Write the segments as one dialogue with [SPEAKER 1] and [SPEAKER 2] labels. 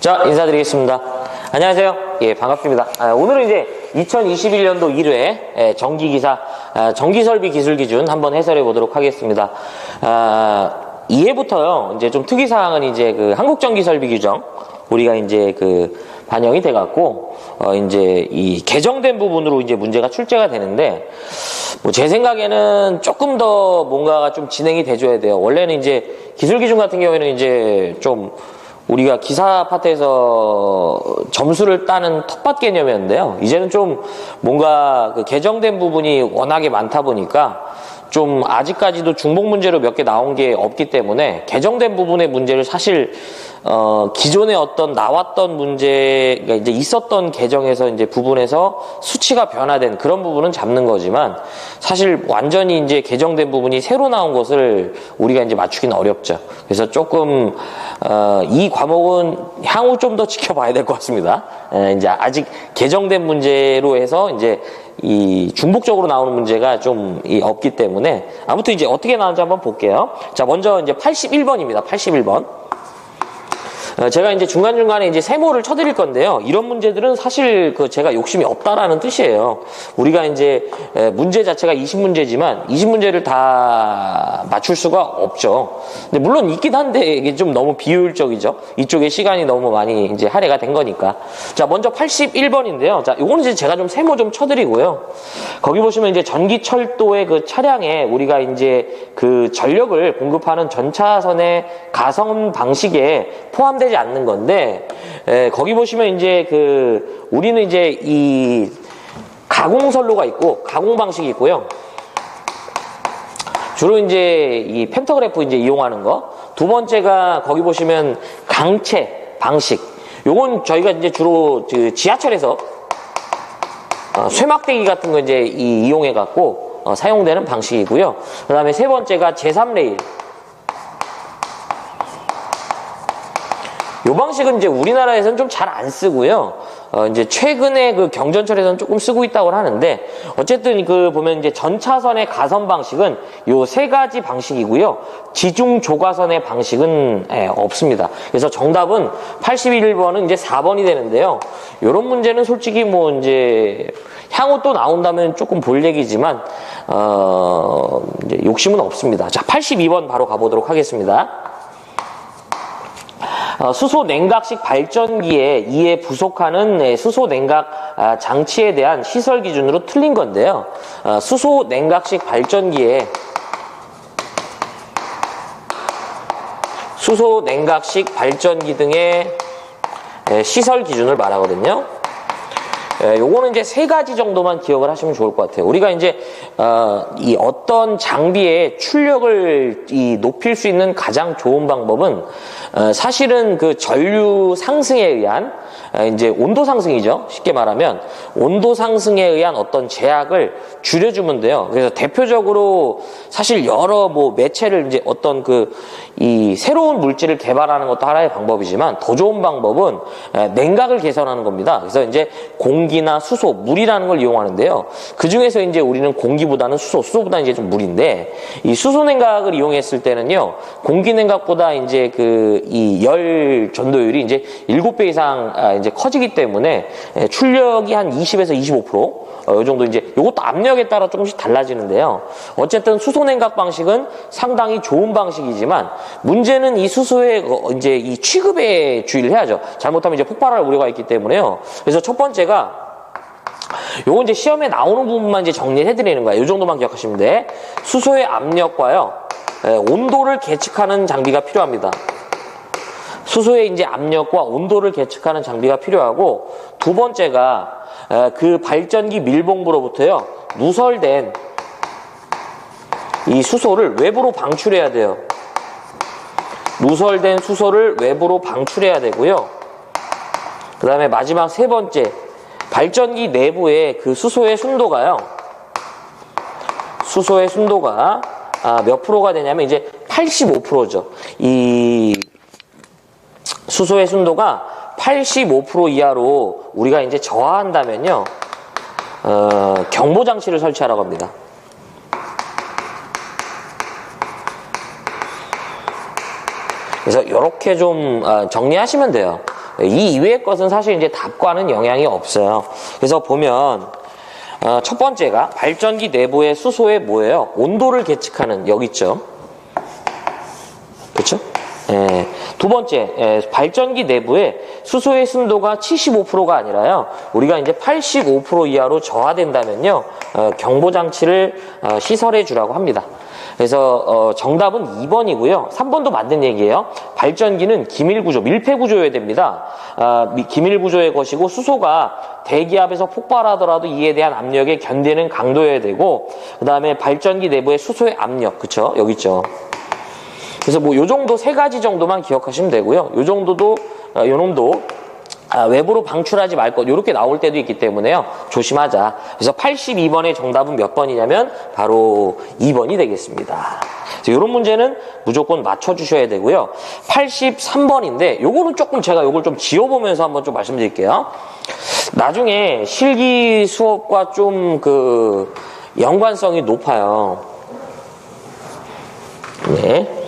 [SPEAKER 1] 자, 인사드리겠습니다. 안녕하세요. 예, 반갑습니다. 오늘은 이제 2021년도 1회 정기기사, 정기설비 기술기준 한번 해설해 보도록 하겠습니다. 2회부터요, 이제 좀 특이사항은 이제 그 한국전기설비규정, 우리가 이제 그 반영이 돼갖고, 이제 이 개정된 부분으로 이제 문제가 출제가 되는데, 뭐 제 생각에는 조금 더 뭔가가 좀 진행이 돼줘야 돼요. 원래는 이제 기술기준 같은 경우에는 이제 좀 우리가 기사 파트에서 점수를 따는 텃밭 개념이었는데요. 이제는 좀 뭔가 그 개정된 부분이 워낙에 많다 보니까 좀 아직까지도 중복 문제로 몇 개 나온 게 없기 때문에 개정된 부분의 문제를 사실 기존에 어떤 나왔던 문제가 이제 있었던 개정에서 이제 부분에서 수치가 변화된 그런 부분은 잡는 거지만 사실 완전히 이제 개정된 부분이 새로 나온 것을 우리가 이제 맞추기는 어렵죠. 그래서 조금 이 과목은 향후 좀 더 지켜봐야 될 것 같습니다. 이제 아직 개정된 문제로 해서 이제 이 중복적으로 나오는 문제가 좀 없기 때문에 아무튼 이제 어떻게 나오는지 한번 볼게요. 자, 먼저 이제 81번입니다. 81번. 제가 이제 중간중간에 이제 세모를 쳐드릴 건데요. 이런 문제들은 사실 그 제가 욕심이 없다라는 뜻이에요. 우리가 이제 문제 자체가 20문제지만 20문제를 다 맞출 수가 없죠. 근데 물론 있긴 한데 이게 좀 너무 비효율적이죠. 이쪽에 시간이 너무 많이 이제 할애가 된 거니까. 자, 먼저 81번인데요. 자, 요거는 이제 제가 좀 세모 좀 쳐드리고요. 거기 보시면 이제 전기철도의 그 차량에 우리가 이제 그 전력을 공급하는 전차선의 가성 방식에 포함되지 않는 건데, 거기 보시면 이제 그 우리는 이제 이 가공선로가 있고 가공 방식이 있고요. 주로 이제 이 펜터그래프 이제 이용하는 거. 두 번째가 거기 보시면 강체 방식. 요건 저희가 이제 주로 그 지하철에서 쇠막대기 같은 거 이제 이용해 갖고 사용되는 방식이고요. 그다음에 세 번째가 제3레일. 요 방식은 이제 우리나라에서는 좀 잘 안 쓰고요. 이제 최근에 그 경전철에서는 조금 쓰고 있다고 하는데, 어쨌든 그 보면 이제 전차선의 가선 방식은 요 세 가지 방식이고요. 지중 조가선의 방식은 없습니다. 그래서 정답은 81번은 이제 4번이 되는데요. 요런 문제는 솔직히 뭐 이제 향후 또 나온다면 조금 볼 얘기지만, 이제 욕심은 없습니다. 자, 82번 바로 가보도록 하겠습니다. 수소 냉각식 발전기에 이에 부속하는 수소 냉각 장치에 대한 시설 기준으로 틀린 건데요. 수소 냉각식 발전기에 수소 냉각식 발전기 등의 시설 기준을 말하거든요. 요거는 이제 세 가지 정도만 기억을 하시면 좋을 것 같아요. 우리가 이제 이 어떤 장비의 출력을 높일 수 있는 가장 좋은 방법은 사실은 그 전류 상승에 의한 이제 온도 상승이죠. 쉽게 말하면 온도 상승에 의한 어떤 제약을 줄여주면 돼요. 그래서 대표적으로 사실 여러 뭐 매체를 이제 어떤 이 새로운 물질을 개발하는 것도 하나의 방법이지만 더 좋은 방법은 냉각을 개선하는 겁니다. 그래서 이제 공기나 수소, 물이라는 걸 이용하는데요. 그 중에서 이제 우리는 공기보다는 수소보다는 이제 좀 물인데, 이 수소 냉각을 이용했을 때는요, 공기 냉각보다 이제 이 열 전도율이 이제 7배 이상 이제 커지기 때문에 출력이 한 20에서 25%, 요 정도 이제 요것도 압력에 따라 조금씩 달라지는데요. 어쨌든 수소 냉각 방식은 상당히 좋은 방식이지만 문제는 이 수소의 이제 이 취급에 주의를 해야죠. 잘못하면 이제 폭발할 우려가 있기 때문에요. 그래서 첫 번째가 요건 이제 시험에 나오는 부분만 이제 정리를 해드리는 거예요. 요 정도만 기억하시면 돼. 수소의 압력과요, 온도를 계측하는 장비가 필요합니다. 수소의 이제 압력과 온도를 계측하는 장비가 필요하고, 두 번째가 그 발전기 밀봉부로부터요, 누설된 이 수소를 외부로 방출해야 돼요. 누설된 수소를 외부로 방출해야 되고요. 그 다음에 마지막 세 번째, 발전기 내부의 그 수소의 순도가요, 수소의 순도가 몇 프로가 되냐면 이제 85%죠. 이 수소의 순도가 85% 이하로 우리가 이제 저하한다면요, 경보 장치를 설치하라고 합니다. 그래서 이렇게 좀 정리하시면 돼요. 이 이외의 것은 사실 이제 답과는 영향이 없어요. 그래서 보면 첫 번째가 발전기 내부의 수소의 뭐예요? 온도를 계측하는 여기 있죠. 그렇죠? 예. 두 번째, 발전기 내부의 수소의 순도가 75%가 아니라요. 우리가 이제 85% 이하로 저하된다면요. 경보 장치를 시설해 주라고 합니다. 그래서 정답은 2번이고요. 3번도 맞는 얘기예요. 발전기는 기밀구조, 밀폐구조여야 됩니다. 기밀구조의 것이고 수소가 대기압에서 폭발하더라도 이에 대한 압력에 견디는 강도여야 되고 그 다음에 발전기 내부의 수소의 압력, 그쵸? 여기 있죠. 그래서 뭐 요 정도 세 가지 정도만 기억하시면 되고요. 요 정도도 요놈도 외부로 방출하지 말 것 이렇게 나올 때도 있기 때문에요. 조심하자. 그래서 82번의 정답은 몇 번이냐면 바로 2번이 되겠습니다. 이런 문제는 무조건 맞춰주셔야 되고요. 83번인데 요거는 조금 제가 요걸 좀 지워보면서 한번 좀 말씀드릴게요. 나중에 실기 수업과 좀 그 연관성이 높아요. 네.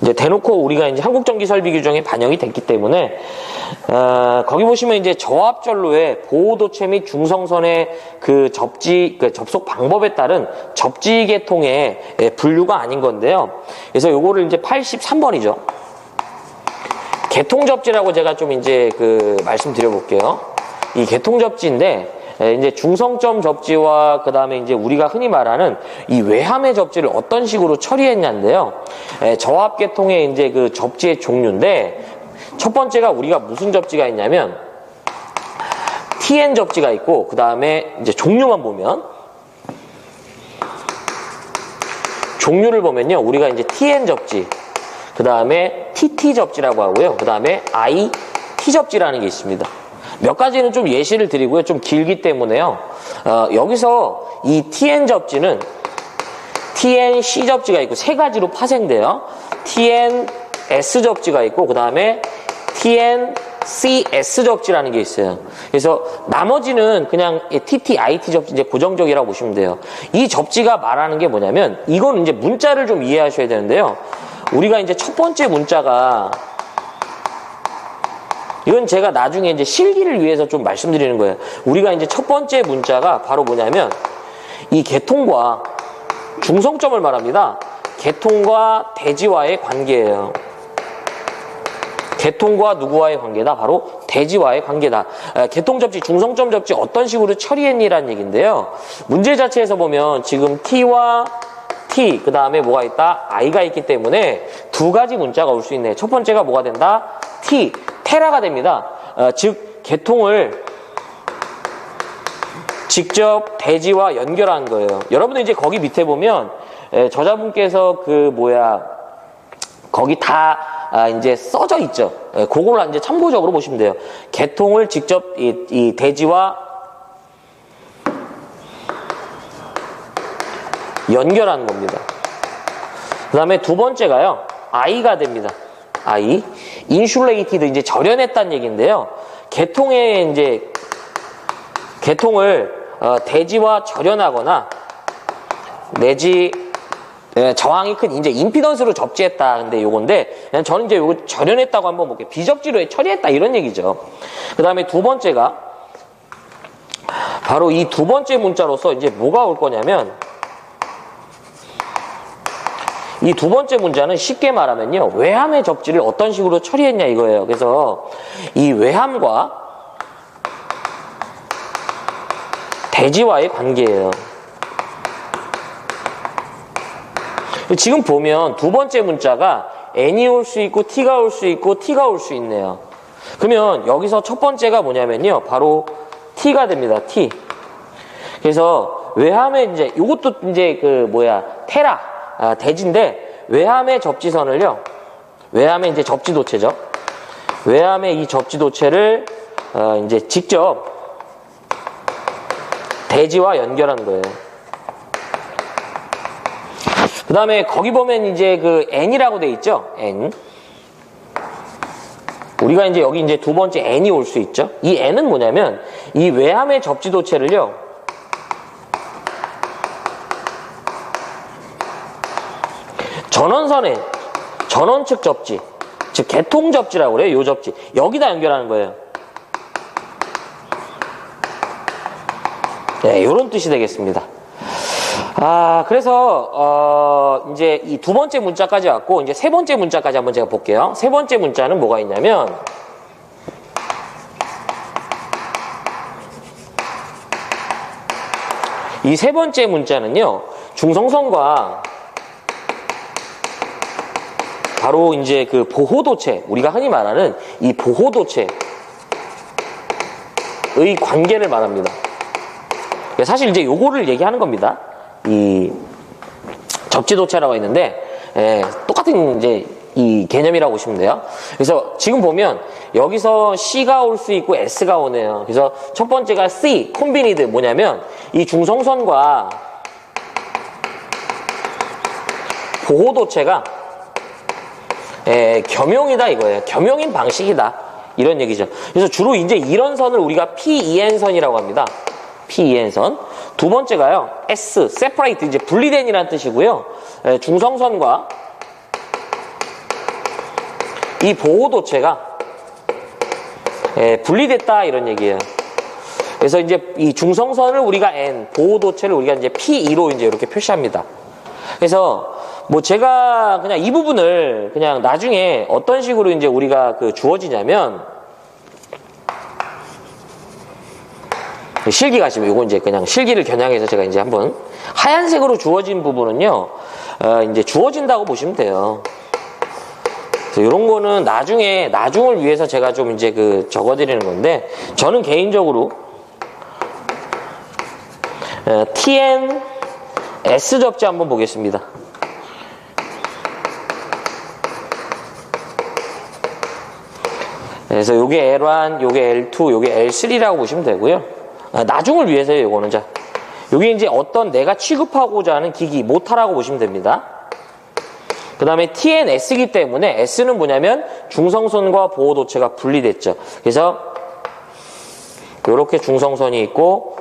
[SPEAKER 1] 이제 대놓고 우리가 이제 한국전기설비 규정에 반영이 됐기 때문에 거기 보시면 이제 저압전로의 보호도체 및 중성선의 그 접속 방법에 따른 접지 계통의 분류가 아닌 건데요. 그래서 요거를 이제 83번이죠. 계통접지라고 제가 좀 이제 그 말씀드려볼게요. 이 계통접지인데 이제 중성점 접지와 그 다음에 이제 우리가 흔히 말하는 이 외함의 접지를 어떤 식으로 처리했냐인데요. 저압 계통의 이제 그 접지의 종류인데 첫 번째가 우리가 무슨 접지가 있냐면 TN 접지가 있고 그 다음에 이제 종류만 보면 종류를 보면요. 우리가 이제 TN 접지 그 다음에 TT 접지라고 하고요. 그 다음에 IT 접지라는 게 있습니다. 몇 가지는 좀 예시를 드리고요. 좀 길기 때문에요. 여기서 이 TN 접지는 TNC 접지가 있고 세 가지로 파생돼요. TNS 접지가 있고 그 다음에 TNCS 접지라는 게 있어요. 그래서 나머지는 그냥 TT, IT 접지 이제 고정적이라고 보시면 돼요. 이 접지가 말하는 게 뭐냐면 이건 이제 문자를 좀 이해하셔야 되는데요. 우리가 이제 첫 번째 문자가 이건 제가 나중에 이제 실기를 위해서 좀 말씀드리는 거예요. 우리가 이제 첫 번째 문자가 바로 뭐냐면 이 계통과 중성점을 말합니다. 계통과 대지와의 관계예요. 계통과 누구와의 관계다? 바로 대지와의 관계다. 계통접지, 중성점 접지 어떤 식으로 처리했니라는 얘기인데요. 문제 자체에서 보면 지금 T와 T, 그 다음에 뭐가 있다? I가 있기 때문에 두 가지 문자가 올 수 있네요. 첫 번째가 뭐가 된다? T, 테라가 됩니다. 즉 계통을 직접 대지와 연결한 거예요. 여러분들 이제 거기 밑에 보면 저자분께서 거기 다 이제 써져 있죠. 그걸 이제 참고적으로 보시면 돼요. 계통을 직접 이 대지와 연결하는 겁니다. 그 다음에 두 번째가요. I가 됩니다. I. 인슐레이티드 이제 절연했다는 얘기인데요. 계통을 대지와 절연하거나 내지 저항이 큰 이제 임피던스로 접지했다. 근데 요건데 그냥 저는 이제 요거 절연했다고 한번 볼게요. 비접지로 처리했다 이런 얘기죠. 그 다음에 두 번째가 바로 이 두 번째 문자로서 이제 뭐가 올 거냐면 이 두 번째 문자는 쉽게 말하면요. 외함의 접지를 어떤 식으로 처리했냐 이거예요. 그래서 이 외함과 대지와의 관계예요. 지금 보면 두 번째 문자가 N이 올 수 있고 T가 올 수 있고 T가 올 수 있네요. 그러면 여기서 첫 번째가 뭐냐면요. 바로 T가 됩니다. T. 그래서 외함의 이제 이것도 이제 테라 대지인데 외함의 접지선을요. 외함의 이제 접지도체죠. 외함의 이 접지도체를 이제 직접 대지와 연결하는 거예요. 그 다음에 거기 보면 이제 N이라고 돼 있죠. N. 우리가 이제 여기 이제 두 번째 N이 올 수 있죠. 이 N은 뭐냐면 이 외함의 접지도체를요. 전원선의 전원 측 접지 즉 개통 접지라고 그래요. 요 접지 여기다 연결하는 거예요. 네, 이런 뜻이 되겠습니다. 그래서 이제 이 두 번째 문자까지 왔고 이제 세 번째 문자까지 한번 제가 볼게요. 세 번째 문자는 뭐가 있냐면 이 세 번째 문자는요 중성선과 바로 이제 그 보호도체, 우리가 흔히 말하는 이 보호도체의 관계를 말합니다. 사실 이제 요거를 얘기하는 겁니다. 이 접지도체라고 했는데 똑같은 이제 이 개념이라고 보시면 돼요. 그래서 지금 보면 여기서 C가 올 수 있고 S가 오네요. 그래서 첫 번째가 C, 콤비니드 뭐냐면 이 중성선과 보호도체가 겸용이다 이거예요. 겸용인 방식이다. 이런 얘기죠. 그래서 주로 이제 이런 선을 우리가 P2N선이라고 합니다. P2N선. 두 번째가요. S, separate, 이제 분리된이라는 뜻이고요. 중성선과 이 보호도체가 분리됐다 이런 얘기예요. 그래서 이제 이 중성선을 우리가 N, 보호도체를 우리가 이제 P2로 이제 이렇게 표시합니다. 그래서 뭐 제가 그냥 이 부분을 그냥 나중에 어떤 식으로 이제 우리가 그 주어지냐면 실기 가시면 요거 이제 그냥 실기를 겨냥해서 제가 이제 한번 하얀색으로 주어진 부분은요 이제 주어진다고 보시면 돼요. 그래서 이런 거는 나중을 위해서 제가 좀 이제 그 적어드리는 건데 저는 개인적으로 TN S 접지 한번 보겠습니다. 그래서 요게 L1, 요게 L2, 요게 L3라고 보시면 되고요. 나중을 위해서요, 요거는. 자, 요게 이제 어떤 내가 취급하고자 하는 기기, 모타라고 보시면 됩니다. 그 다음에 TNS이기 때문에 S는 뭐냐면 중성선과 보호도체가 분리됐죠. 그래서 요렇게 중성선이 있고,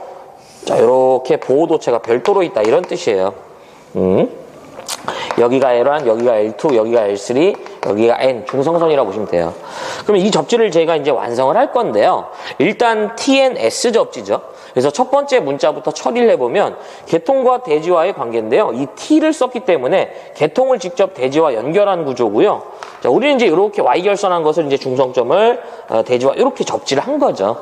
[SPEAKER 1] 자, 요렇게 보호도체가 별도로 있다. 이런 뜻이에요. 여기가 L1, 여기가 L2, 여기가 L3, 여기가 N, 중성선이라고 보시면 돼요. 그러면 이 접지를 제가 이제 완성을 할 건데요. 일단 TNS 접지죠. 그래서 첫 번째 문자부터 처리를 해보면 개통과 대지와의 관계인데요. 이 T를 썼기 때문에 개통을 직접 대지와 연결한 구조고요. 자, 우리는 이제 이렇게 Y결선한 것을 이제 중성점을 대지와 이렇게 접지를 한 거죠.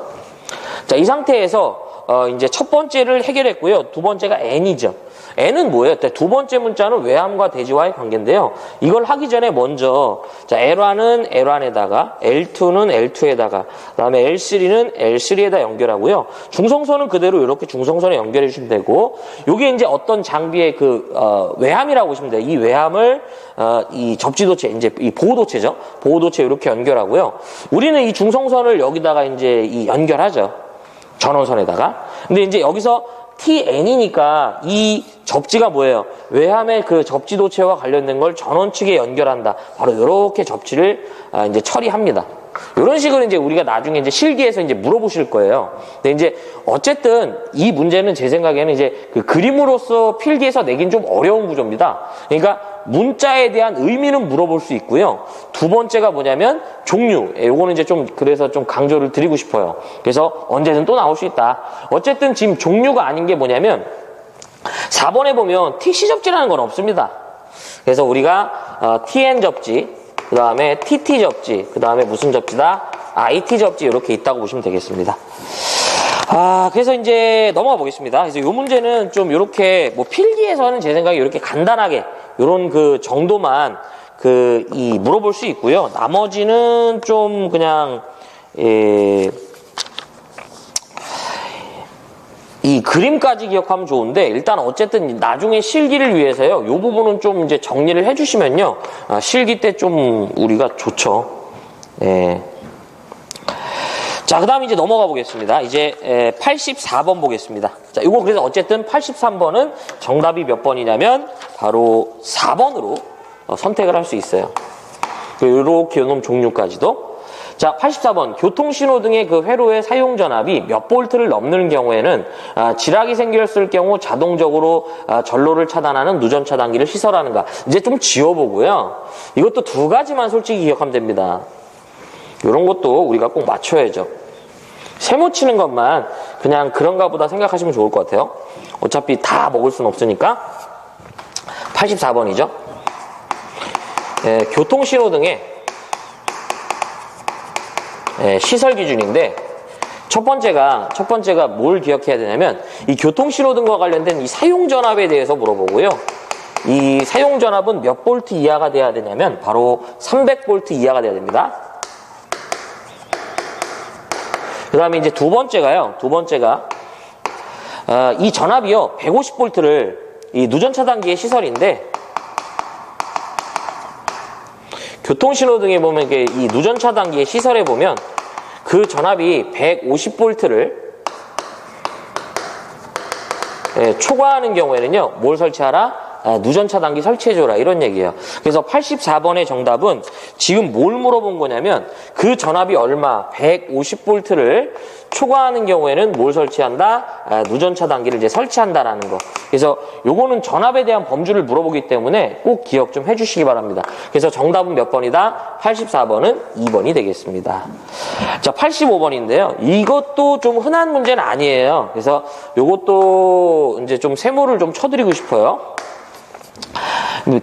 [SPEAKER 1] 자, 이 상태에서 이제 첫 번째를 해결했고요. 두 번째가 N이죠. N은 뭐예요? 두 번째 문자는 외함과 대지와의 관계인데요. 이걸 하기 전에 먼저 자, L1은 L1에다가 L2는 L2에다가 그다음에 L3는 L3에다 연결하고요. 중성선은 그대로 이렇게 중성선에 연결해 주시면 되고 이게 이제 어떤 장비의 그 외함이라고 보시면 돼요. 이 외함을 이 접지도체 이제 이 보호도체죠. 보호도체 이렇게 연결하고요. 우리는 이 중성선을 여기다가 이제 이 연결하죠. 전원선에다가. 근데 이제 여기서 TN이니까 이 접지가 뭐예요? 외함의 그 접지도체와 관련된 걸 전원 측에 연결한다. 바로 이렇게 접지를 이제 처리합니다. 이런 식으로 이제 우리가 나중에 이제 실기에서 이제 물어보실 거예요. 근데 이제 어쨌든 이 문제는 제 생각에는 이제 그 그림으로서 필기에서 내긴 좀 어려운 구조입니다. 그러니까 문자에 대한 의미는 물어볼 수 있고요. 두 번째가 뭐냐면 종류. 요거는 이제 좀 그래서 좀 강조를 드리고 싶어요. 그래서 언제든 또 나올 수 있다. 어쨌든 지금 종류가 아닌 게 뭐냐면 4번에 보면 TC 접지라는 건 없습니다. 그래서 우리가 TN 접지, 그 다음에 TT 접지, 그 다음에 무슨 접지다? IT 접지 이렇게 있다고 보시면 되겠습니다. 그래서 이제 넘어가 보겠습니다. 그래서 이 문제는 좀 이렇게 뭐 필기에서는 제 생각에 이렇게 간단하게 이런 그 정도만 물어볼 수 있고요. 나머지는 좀 그냥 이 그림까지 기억하면 좋은데 일단 어쨌든 나중에 실기를 위해서요. 이 부분은 좀 이제 정리를 해주시면요. 실기 때 좀 우리가 좋죠. 자, 그 다음 이제 넘어가 보겠습니다. 이제 84번 보겠습니다. 자, 이거 그래서 어쨌든 83번은 정답이 몇 번이냐면 바로 4번으로 선택을 할 수 있어요. 그리고 이렇게 요놈 종류까지도. 자, 84번. 교통신호등의 그 회로의 사용전압이 몇 볼트를 넘는 경우에는 지락이 생겼을 경우 자동적으로 전로를 차단하는 누전 차단기를 시설하는가. 이제 좀 지워보고요. 이것도 두 가지만 솔직히 기억하면 됩니다. 이런 것도 우리가 꼭 맞춰야죠. 세모 치는 것만 그냥 그런가 보다 생각하시면 좋을 것 같아요. 어차피 다 먹을 수는 없으니까. 84번이죠. 교통신호등의 시설 기준인데 첫 번째가 뭘 기억해야 되냐면 이 교통신호등과 관련된 이 사용전압에 대해서 물어보고요. 이 사용전압은 몇 볼트 이하가 돼야 되냐면 바로 300볼트 이하가 돼야 됩니다. 그 다음에 이제 두 번째가 이 전압이요 150볼트를 이 누전 차단기의 시설인데 교통신호등에 보면 이 누전 차단기의 시설에 보면 그 전압이 150볼트를 초과하는 경우에는요 뭘 설치하라? 누전 차단기 설치해줘라 이런 얘기예요. 그래서 84번의 정답은 지금 뭘 물어본 거냐면 그 전압이 얼마 150볼트를 초과하는 경우에는 뭘 설치한다? 누전 차단기를 이제 설치한다라는 거. 그래서 요거는 전압에 대한 범주를 물어보기 때문에 꼭 기억 좀 해주시기 바랍니다. 그래서 정답은 몇 번이다? 84번은 2번이 되겠습니다. 자, 85번인데요. 이것도 좀 흔한 문제는 아니에요. 그래서 요것도 이제 좀 세모를 좀 쳐드리고 싶어요.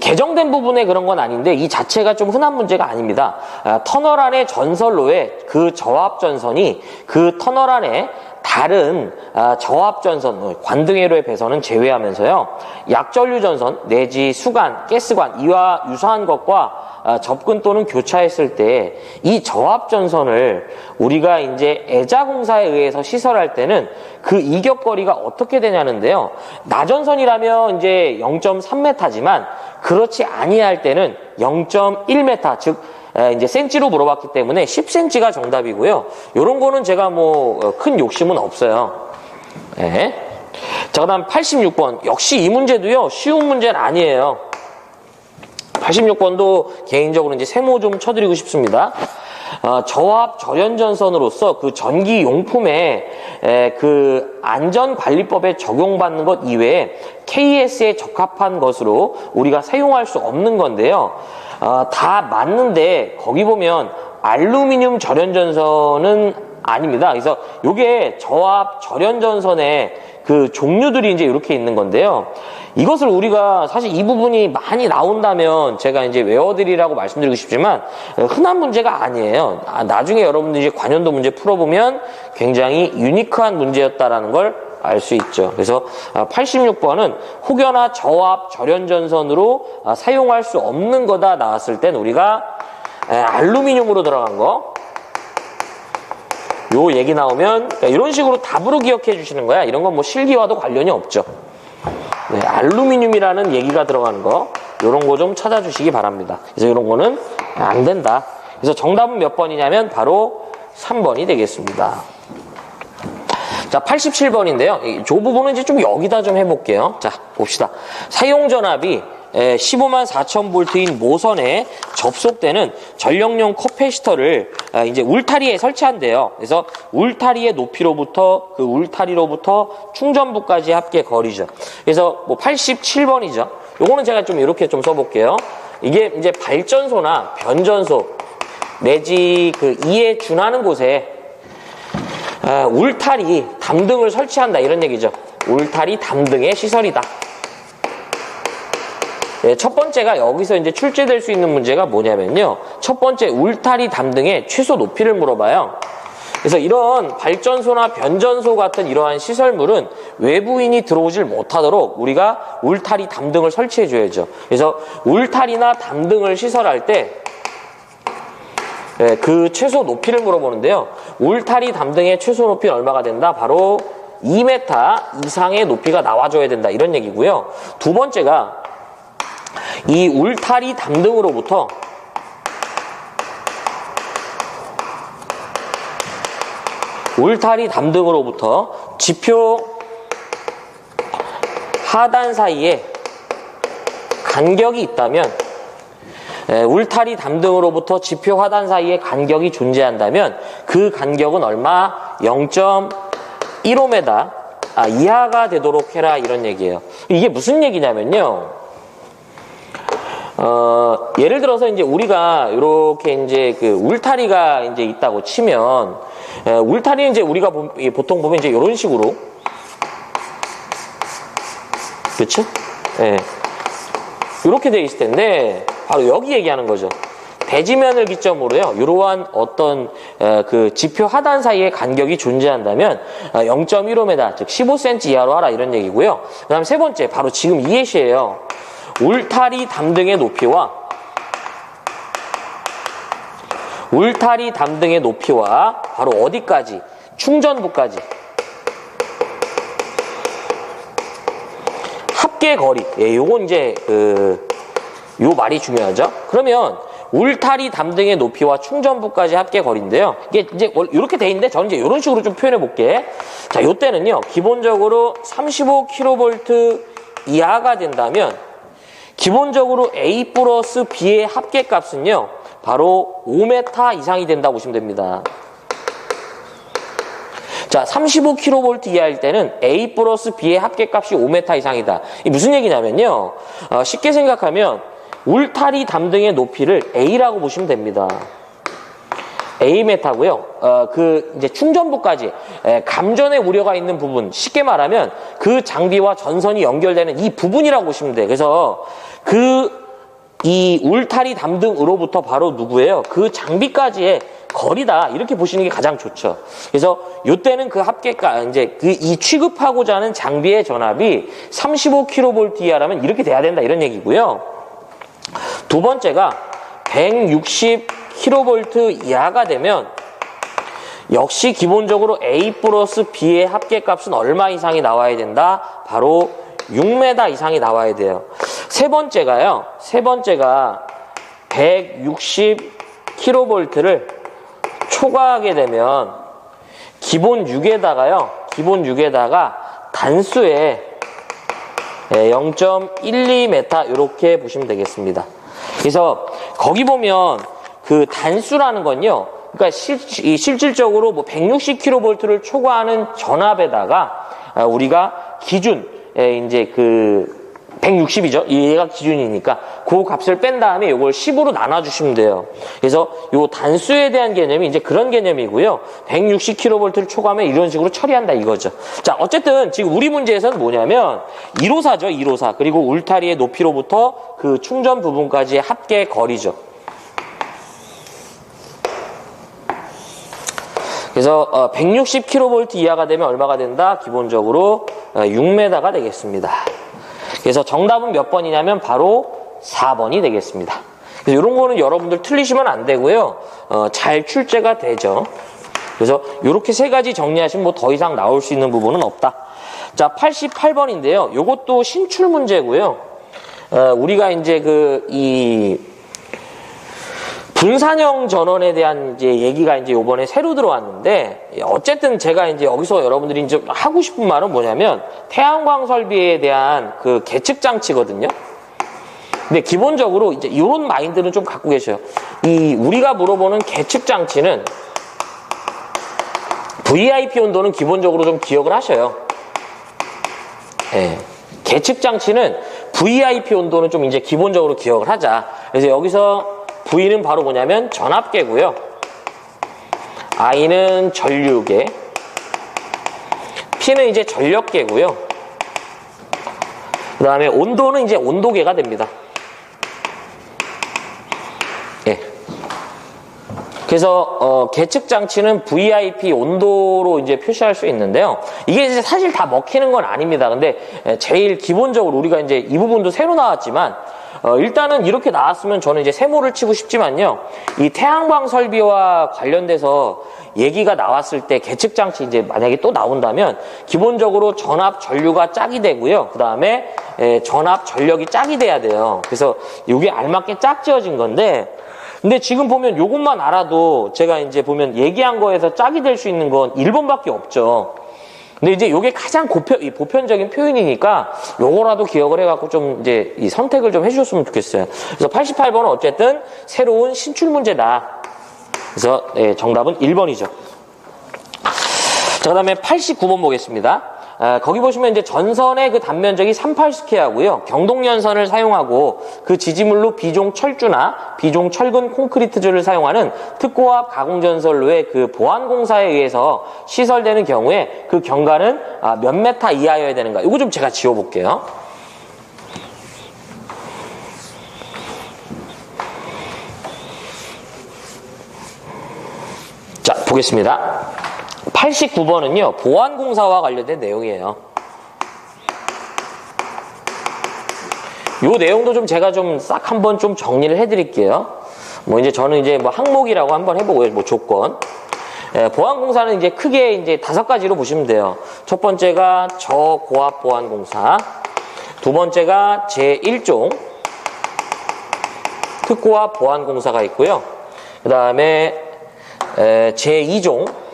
[SPEAKER 1] 개정된 부분에 그런 건 아닌데 이 자체가 좀 흔한 문제가 아닙니다. 터널 안의 전선로에 그 저압전선이 그 터널 안에 다른 저압전선, 관등회로의 배선은 제외하면서요. 약전류전선 내지 수관, 가스관 이와 유사한 것과 접근 또는 교차했을 때 이 저압전선을 우리가 이제 애자공사에 의해서 시설할 때는 그 이격거리가 어떻게 되냐는데요. 나전선이라면 이제 0.3m지만 그렇지 아니할 때는 0.1m, 즉 이제 센치로 물어봤기 때문에 10cm가 정답이고요. 요런 거는 제가 뭐 큰 욕심은 없어요. 네. 자, 그다음 86번. 역시 이 문제도요. 쉬운 문제는 아니에요. 86번도 개인적으로 이제 세모 좀 쳐드리고 싶습니다. 저압 절연전선으로서 그 전기 용품에 그 안전관리법에 적용받는 것 이외에 KS에 적합한 것으로 우리가 사용할 수 없는 건데요. 다 맞는데 거기 보면 알루미늄 절연전선은 아닙니다. 그래서 요게 저압 절연전선의 그 종류들이 이제 이렇게 있는 건데요. 이것을 우리가 사실 이 부분이 많이 나온다면 제가 이제 외워드리라고 말씀드리고 싶지만 흔한 문제가 아니에요. 나중에 여러분들이 이제 관연도 문제 풀어보면 굉장히 유니크한 문제였다라는 걸 알 수 있죠. 그래서 86번은 혹여나 저압 절연전선으로 사용할 수 없는 거다 나왔을 땐 우리가 알루미늄으로 들어간 거 요 얘기 나오면 이런 식으로 답으로 기억해 주시는 거야. 이런 건 뭐 실기와도 관련이 없죠. 네, 알루미늄이라는 얘기가 들어가는 거 이런 거 좀 찾아주시기 바랍니다. 그래서 이런 거는 안 된다. 그래서 정답은 몇 번이냐면 바로 3번이 되겠습니다. 자, 87번인데요. 이 부분은 이제 좀 여기다 좀 해볼게요. 자, 봅시다. 사용전압이 154,000볼트인 모선에 접속되는 전력용 커패시터를 이제 울타리에 설치한대요. 그래서 울타리의 높이로부터 그 울타리로부터 충전부까지 합계 거리죠. 그래서 뭐 87번이죠. 요거는 제가 좀 이렇게 좀 써볼게요. 이게 이제 발전소나 변전소 내지 그 이에 준하는 곳에 울타리 담등을 설치한다 이런 얘기죠. 울타리 담등의 시설이다. 네, 첫 번째가 여기서 이제 출제될 수 있는 문제가 뭐냐면요. 첫 번째 울타리 담등의 최소 높이를 물어봐요. 그래서 이런 발전소나 변전소 같은 이러한 시설물은 외부인이 들어오질 못하도록 우리가 울타리 담등을 설치해 줘야죠. 그래서 울타리나 담등을 시설할 때 그 최소 높이를 물어보는데요. 울타리 담등의 최소 높이는 얼마가 된다? 바로 2m 이상의 높이가 나와줘야 된다. 이런 얘기고요. 두 번째가 이 울타리 담등으로부터 지표 하단 사이에 간격이 있다면 울타리 담등으로부터 지표 하단 사이에 간격이 존재한다면 그 간격은 얼마? 0.15m 이하가 되도록 해라, 이런 얘기예요. 이게 무슨 얘기냐면요. 예를 들어서 이제 우리가 이렇게 이제 그 울타리가 이제 있다고 치면, 울타리는 이제 우리가 보통 보면 이제 이런 식으로, 그렇죠? 예. 이렇게 돼 있을 텐데, 바로 여기 얘기하는 거죠. 대지면을 기점으로요, 이러한 어떤 그 지표 하단 사이의 간격이 존재한다면 0.15m, 즉 15cm 이하로 하라, 이런 얘기고요. 그 다음 세 번째, 바로 지금 이 예시예요. 울타리 담등의 높이와 바로 어디까지? 충전부까지. 합계 거리. 예, 요건 이제 요 말이 중요하죠. 그러면 울타리 담등의 높이와 충전부까지 합계 거리인데요. 이게 이제 이렇게 돼 있는데 저는 이제 이런 식으로 좀 표현해 볼게. 자, 요때는요, 기본적으로 35kV 이하가 된다면 기본적으로 A 플러스 B의 합계값은요, 바로 5m 이상이 된다고 보시면 됩니다. 자, 35kV 이하일 때는 A 플러스 B의 합계값이 5m 이상이다. 이게 무슨 얘기냐면요, 쉽게 생각하면 울타리 담등의 높이를 A라고 보시면 됩니다. A메타고요. 이제 충전부까지 감전의 우려가 있는 부분, 쉽게 말하면 그 장비와 전선이 연결되는 이 부분이라고 보시면 돼요. 그래서 이 울타리 담등으로부터 바로 누구예요? 그 장비까지의 거리다, 이렇게 보시는 게 가장 좋죠. 그래서 이때는 그 합계가 이제 이 취급하고자 하는 장비의 전압이 35kV 이하라면 이렇게 돼야 된다, 이런 얘기고요. 두 번째가 160kV 이하가 되면 역시 기본적으로 A 플러스 B의 합계값은 얼마 이상이 나와야 된다? 바로 6m 이상이 나와야 돼요. 세 번째가 160kV를 초과하게 되면 기본 6에다가 단수에 0.12m 이렇게 보시면 되겠습니다. 그래서 거기 보면 그 단수라는 건요, 그러니까 실질적으로 뭐 160kV를 초과하는 전압에다가 우리가 기준 이제 160이죠. 얘가 기준이니까 그 값을 뺀 다음에 이걸 10으로 나눠주시면 돼요. 그래서 요 단수에 대한 개념이 이제 그런 개념이고요. 160kV를 초과하면 이런 식으로 처리한다, 이거죠. 자, 어쨌든 지금 우리 문제에서는 뭐냐면 1호사죠, 1호사. 그리고 울타리의 높이로부터 그 충전 부분까지의 합계 거리죠. 그래서 160kV 이하가 되면 얼마가 된다? 기본적으로 6m가 되겠습니다. 그래서 정답은 몇 번이냐면 바로 4번이 되겠습니다. 그래서 이런 거는 여러분들 틀리시면 안 되고요. 잘 출제가 되죠. 그래서 이렇게 세 가지 정리하시면 뭐 더 이상 나올 수 있는 부분은 없다. 자, 88번인데요. 이것도 신출 문제고요. 우리가 이제 이 분산형 전원에 대한 이제 얘기가 이제 요번에 새로 들어왔는데, 어쨌든 제가 이제 여기서 여러분들이 이제 하고 싶은 말은 뭐냐면, 태양광 설비에 대한 그 계측 장치거든요. 근데 기본적으로 이제 이런 마인드는 좀 갖고 계셔요. 우리가 물어보는 계측 장치는 VIP 온도는 기본적으로 좀 기억을 하셔요. 예. 계측 장치는 VIP 온도는 좀 이제 기본적으로 기억을 하자. 그래서 여기서 V는 바로 뭐냐면 전압계고요. I는 전류계. P는 이제 전력계고요. 그 다음에 온도는 이제 온도계가 됩니다. 예. 그래서 계측 장치는 VIP 온도로 이제 표시할 수 있는데요. 이게 이제 사실 다 먹히는 건 아닙니다. 근데 제일 기본적으로 우리가 이제 이 부분도 새로 나왔지만 일단은 이렇게 나왔으면 저는 이제 세모를 치고 싶지만요. 이 태양광 설비와 관련돼서 얘기가 나왔을 때 계측 장치 이제 만약에 또 나온다면 기본적으로 전압 전류가 짝이 되고요. 그 다음에 전압 전력이 짝이 돼야 돼요. 그래서 이게 알맞게 짝지어진 건데, 근데 지금 보면 이것만 알아도 제가 이제 보면 얘기한 거에서 짝이 될 수 있는 건 1번밖에 없죠. 근데 이제 요게 가장 보편적인 표현이니까 요거라도 기억을 해갖고 좀 이제 이 선택을 좀 해주셨으면 좋겠어요. 그래서 88번은 어쨌든 새로운 신출 문제다. 그래서 정답은 1번이죠. 자, 그 다음에 89번 보겠습니다. 거기 보시면 이제 전선의 그 단면적이 38스퀘어고요. 경동연선을 사용하고 그 지지물로 비종 철주나 비종 철근 콘크리트주를 사용하는 특고압 가공전선로의 그 보안공사에 의해서 시설되는 경우에 그 경과는 몇 메타 이하여야 되는가? 이거 좀 제가 지워볼게요. 자, 보겠습니다. 89번은요, 보안공사와 관련된 내용이에요. 요 내용도 좀 제가 좀 싹 한번 좀 정리를 해드릴게요. 뭐 이제 저는 이제 뭐 항목이라고 한번 해보고요, 뭐 조건. 보안공사는 이제 크게 이제 5가지로 보시면 돼요. 첫 번째가 저고압 보안공사. 두 번째가 제1종 특고압 보안공사가 있고요. 그 다음에 제2종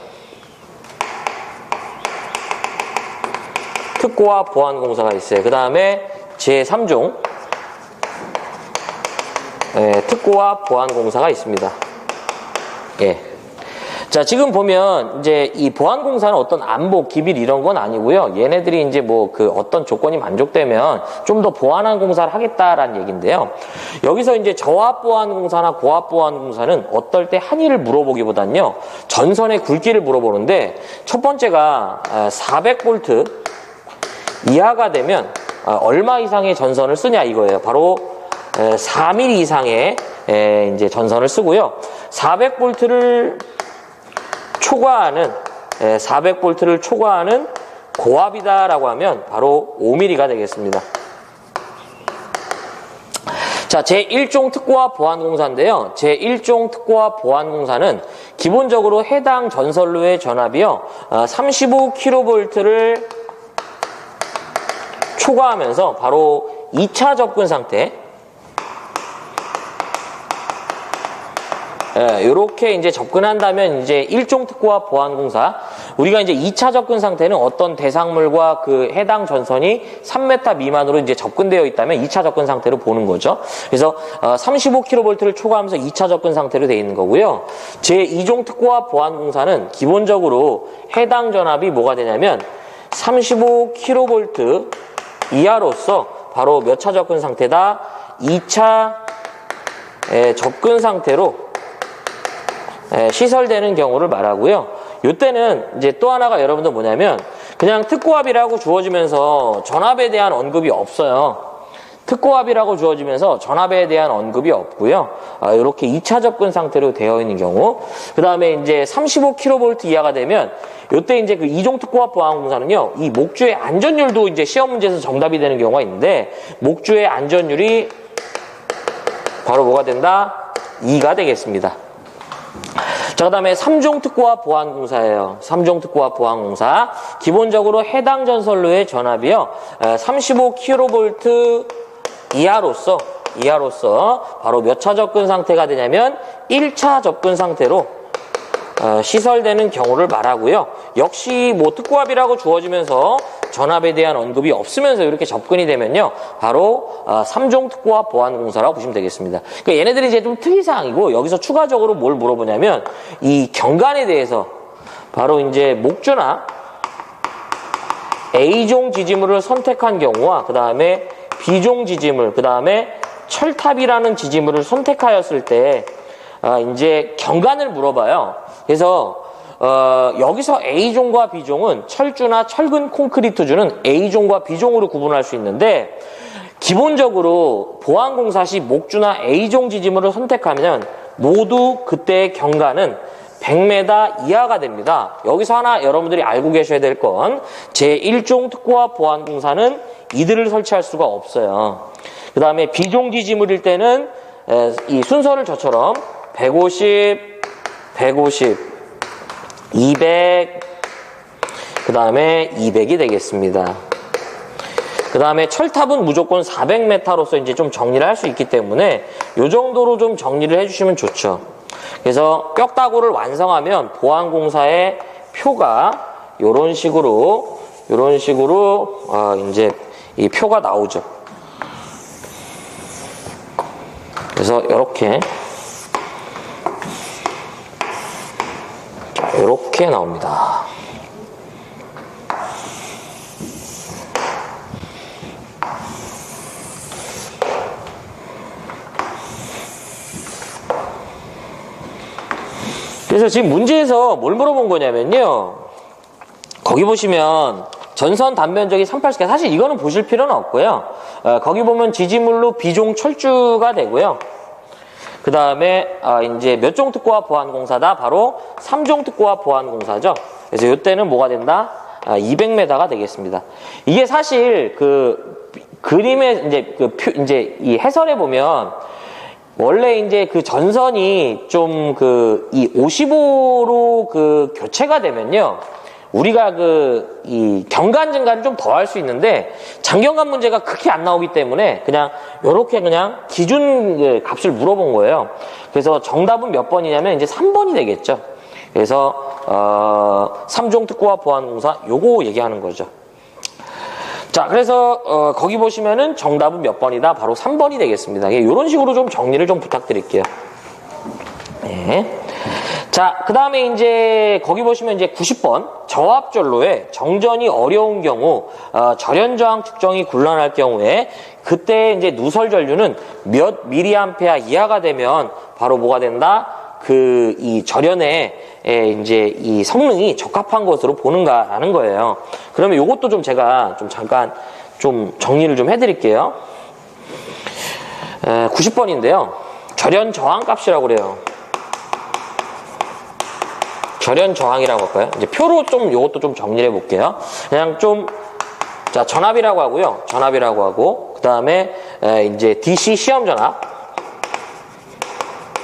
[SPEAKER 1] 특고압 보안공사가 있어요. 그 다음에 제3종 특고압 보안공사가 있습니다. 예. 자, 지금 보면 이제 이 보안공사는 어떤 안보, 기밀 이런 건 아니고요. 얘네들이 이제 뭐 그 어떤 조건이 만족되면 좀 더 보안한 공사를 하겠다라는 얘기인데요. 여기서 이제 저압 보안공사나 고압 보안공사는 어떨 때 한의를 물어보기보단요. 전선의 굵기를 물어보는데 첫 번째가 400V 이하가 되면 얼마 이상의 전선을 쓰냐 이거예요. 바로 4mm 이상의 이제 전선을 쓰고요. 400V를 초과하는 고압이다라고 하면 바로 5mm가 되겠습니다. 자, 제1종 특고압 보안공사인데요. 제1종 특고압 보안공사는 기본적으로 해당 전선로의 전압이요. 35kV를 초과하면서 바로 2차 접근 상태, 이렇게 이제 접근한다면 이제 1종 특고압 보안공사, 우리가 이제 2차 접근 상태는 어떤 대상물과 그 해당 전선이 3m 미만으로 이제 접근되어 있다면 2차 접근 상태로 보는 거죠. 그래서 35kV를 초과하면서 2차 접근 상태로 되어 있는 거고요. 제2종 특고압 보안공사는 기본적으로 해당 전압이 뭐가 되냐면 35kV 이하로서 바로 몇 차 접근 상태다? 2차 접근 상태로 시설되는 경우를 말하고요. 이때는 이제 또 하나가 여러분들 뭐냐면 그냥 특고압이라고 주어지면서 전압에 대한 언급이 없어요. 특고압이라고 주어지면서 전압에 대한 언급이 없고요. 이렇게 2차 접근 상태로 되어 있는 경우. 그 다음에 이제 35kV 이하가 되면 이때 이제 그 2종 특고압 보안공사는요, 이 목주의 안전율도 이제 시험 문제에서 정답이 되는 경우가 있는데, 목주의 안전율이 바로 뭐가 된다? 2가 되겠습니다. 자, 그 다음에 3종 특고압 보안공사예요. 3종 특고압 보안공사. 기본적으로 해당 전선로의 전압이요, 35kV 이하로서 바로 몇 차 접근 상태가 되냐면 1차 접근 상태로 시설되는 경우를 말하고요. 역시 뭐 특고압이라고 주어지면서 전압에 대한 언급이 없으면서 이렇게 접근이 되면요, 바로 3종 특고압 보안공사라고 보시면 되겠습니다. 그러니까 얘네들이 이제 좀 특이사항이고, 여기서 추가적으로 뭘 물어보냐면 이 경관에 대해서 바로 이제 목주나 A종 지지물을 선택한 경우와 그 다음에 B종 지지물, 그 다음에 철탑이라는 지지물을 선택하였을 때 이제 경관을 물어봐요. 그래서 여기서 A종과 B종은 철주나 철근 콘크리트주는 A종과 B종으로 구분할 수 있는데, 기본적으로 보안공사 시 목주나 A종 지지물을 선택하면 모두 그때의 경관은 100m 이하가 됩니다. 여기서 하나 여러분들이 알고 계셔야 될 건 제1종 특고압 보안공사는 이들을 설치할 수가 없어요. 그 다음에 B종 지지물일 때는 이 순서를 저처럼 150, 150, 200, 그 다음에 200이 되겠습니다. 그 다음에 철탑은 무조건 400m로서 이제 좀 정리를 할 수 있기 때문에 이 정도로 좀 정리를 해주시면 좋죠. 그래서 뼈다구를 완성하면 보안공사의 표가 이런 식으로 이런 식으로 이제 이 표가 나오죠. 그래서 이렇게 이렇게 나옵니다. 그래서 지금 문제에서 뭘 물어본 거냐면요. 거기 보시면 전선 단면적이 380개. 사실 이거는 보실 필요는 없고요. 거기 보면 지지물로 비종 철주가 되고요. 그 다음에 이제 몇 종 특고와 보안공사다? 바로 3종 특고와 보안공사죠. 그래서 이때는 뭐가 된다? 200m가 되겠습니다. 이게 사실 그 그림에 이제 이제 이 해설에 보면 원래 이제 그 전선이 좀 이 55로 그 교체가 되면요. 우리가 이 경관 증가를 좀 더 할 수 있는데 장경관 문제가 크게 안 나오기 때문에 그냥 요렇게 그냥 기준 값을 물어본 거예요. 그래서 정답은 몇 번이냐면 이제 3번이 되겠죠. 그래서 3종 특고와 보안공사 요거 얘기하는 거죠. 자, 그래서 거기 보시면은 정답은 몇 번이다? 바로 3번이 되겠습니다. 이런 식으로 좀 정리를 좀 부탁드릴게요. 네. 자, 그 다음에 이제 거기 보시면 이제 90번 저압전로에 정전이 어려운 경우 절연저항 측정이 곤란할 경우에 그때 이제 누설 전류는 몇 미리암페어 이하가 되면 바로 뭐가 된다? 이 절연에 이제 이 성능이 적합한 것으로 보는가라는 거예요. 그러면 요것도 좀 제가 좀 잠깐 좀 정리를 좀 해드릴게요. 90번인데요. 절연 저항 값이라고 그래요. 절연 저항이라고 할까요? 이제 표로 좀 요것도 좀 정리를 해볼게요. 그냥 좀, 자, 전압이라고 하고요. 전압이라고 하고, 그 다음에 이제 DC 시험 전압.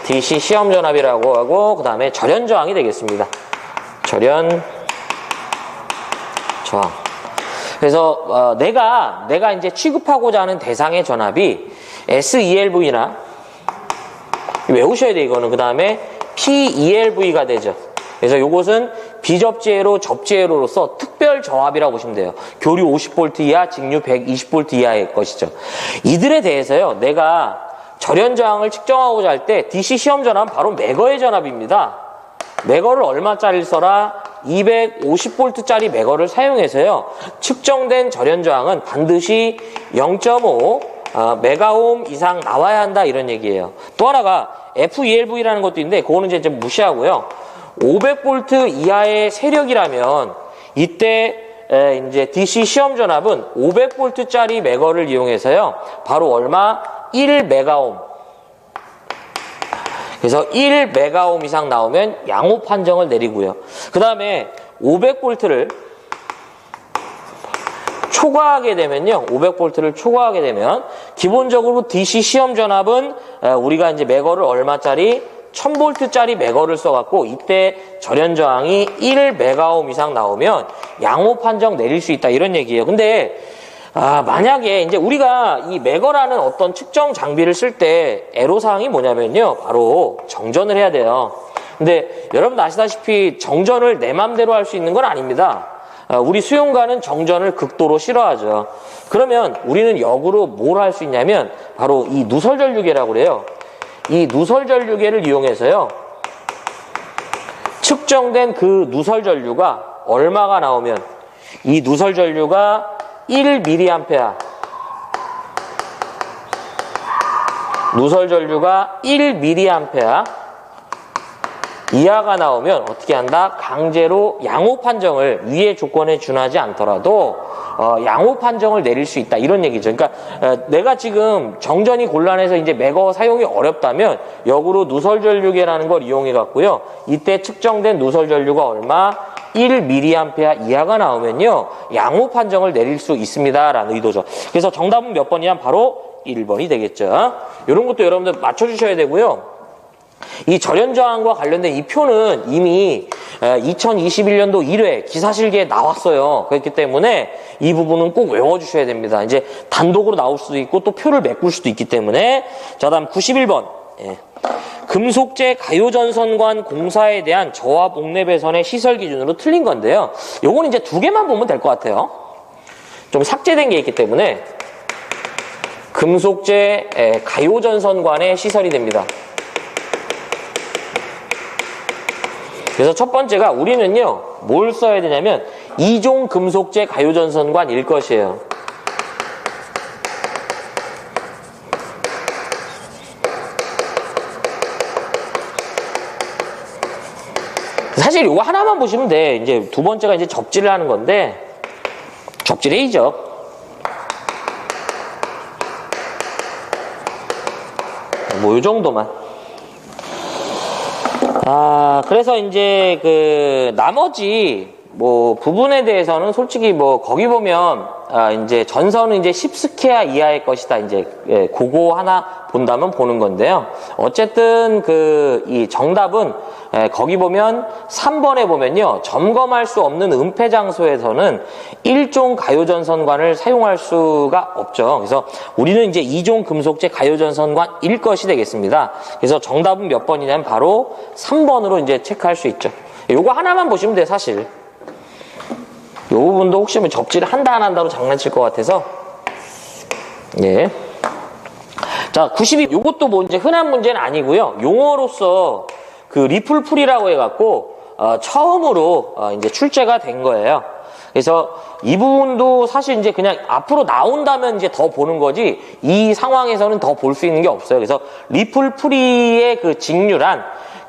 [SPEAKER 1] DC 시험 전압이라고 하고, 그 다음에 절연 저항이 되겠습니다. 절연 저항. 그래서, 내가 이제 취급하고자 하는 대상의 전압이 SELV나, 외우셔야 돼, 이거는. 그 다음에 PELV가 되죠. 그래서 이것은 비접지회로 접지회로로서 특별 저압이라고 보시면 돼요. 교류 50V 이하, 직류 120V 이하의 것이죠. 이들에 대해서요, 내가 절연 저항을 측정하고자 할 때 DC 시험 전압은 바로 매거의 전압입니다. 매거를 얼마짜리를 써라? 250V짜리 매거를 사용해서요, 측정된 절연 저항은 반드시 0.5 메가옴 이상 나와야 한다, 이런 얘기예요. 또 하나가 FELV라는 것도 있는데 그거는 이제 좀 무시하고요. 500V 이하의 세력이라면 이때 이제 DC 시험 전압은 500V짜리 매거를 이용해서요, 바로 얼마? 1메가옴. 그래서 1메가옴 이상 나오면 양호 판정을 내리고요. 그 다음에 500V를 초과하게 되면요, 500V를 초과하게 되면 기본적으로 DC 시험 전압은 우리가 이제 매거를 얼마짜리? 1000V짜리 매거를 써갖고 이때 절연 저항이 1메가옴 이상 나오면 양호 판정 내릴 수 있다, 이런 얘기예요. 근데 만약에 이제 우리가 이 매거라는 어떤 측정 장비를 쓸 때 애로사항이 뭐냐면요, 바로 정전을 해야 돼요. 근데 여러분 아시다시피 정전을 내 맘대로 할 수 있는 건 아닙니다. 우리 수용가는 정전을 극도로 싫어하죠. 그러면 우리는 역으로 뭘 할 수 있냐면 바로 이 누설전류계라고 그래요. 이 누설전류계를 이용해서요, 측정된 그 누설전류가 얼마가 나오면 이 누설전류가 1mA, 누설전류가 1mA 이하가 나오면 어떻게 한다? 강제로 양호 판정을 위의 조건에 준하지 않더라도 양호 판정을 내릴 수 있다, 이런 얘기죠. 그러니까 내가 지금 정전이 곤란해서 이제 매거 사용이 어렵다면 역으로 누설전류계라는 걸 이용해 갖고요, 이때 측정된 누설전류가 얼마? 1mA 이하가 나오면요, 양호 판정을 내릴 수 있습니다라는 의도죠. 그래서 정답은 몇 번이냐? 바로 1번이 되겠죠. 이런 것도 여러분들 맞춰주셔야 되고요. 이 절연저항과 관련된 이 표는 이미 2021년도 1회 기사실기에 나왔어요. 그렇기 때문에 이 부분은 꼭 외워주셔야 됩니다. 이제 단독으로 나올 수도 있고 또 표를 메꿀 수도 있기 때문에. 자, 다음 91번 예. 금속재 가요전선관 공사에 대한 저압 옥내 배선의 시설 기준으로 틀린 건데요. 요거는 이제 두 개만 보면 될 것 같아요. 좀 삭제된 게 있기 때문에 금속재 가요전선관의 시설이 됩니다. 그래서 첫 번째가 우리는요 뭘 써야 되냐면 2종 금속재 가요전선관일 것이에요. 사실 이거 하나만 보시면 돼. 이제 두 번째가 이제 접지를 하는 건데 접지를 해야죠. 뭐 요 정도만. 그래서 이제 그 나머지 뭐 부분에 대해서는 솔직히 뭐 거기 보면 이제 전선은 이제 10스퀘어 이하의 것이다. 이제 그거 하나 본다면 보는 건데요. 어쨌든 이 정답은 거기 보면 3번에 보면요. 점검할 수 없는 은폐 장소에서는 1종 가요전선관을 사용할 수가 없죠. 그래서 우리는 이제 2종 금속재 가요전선관일 것이 되겠습니다. 그래서 정답은 몇 번이냐면 바로 3번으로 이제 체크할 수 있죠. 요거 하나만 보시면 돼요, 사실. 요 부분도 혹시 뭐 접지를 한다 안 한다로 장난칠 것 같아서. 예. 자, 92. 요것도 뭐 이제 흔한 문제는 아니고요. 용어로서 그 리플풀이라고 해갖고 처음으로 이제 출제가 된 거예요. 그래서 이 부분도 사실 이제 그냥 앞으로 나온다면 이제 더 보는 거지 이 상황에서는 더 볼 수 있는 게 없어요. 그래서 리플풀이의 그 직류란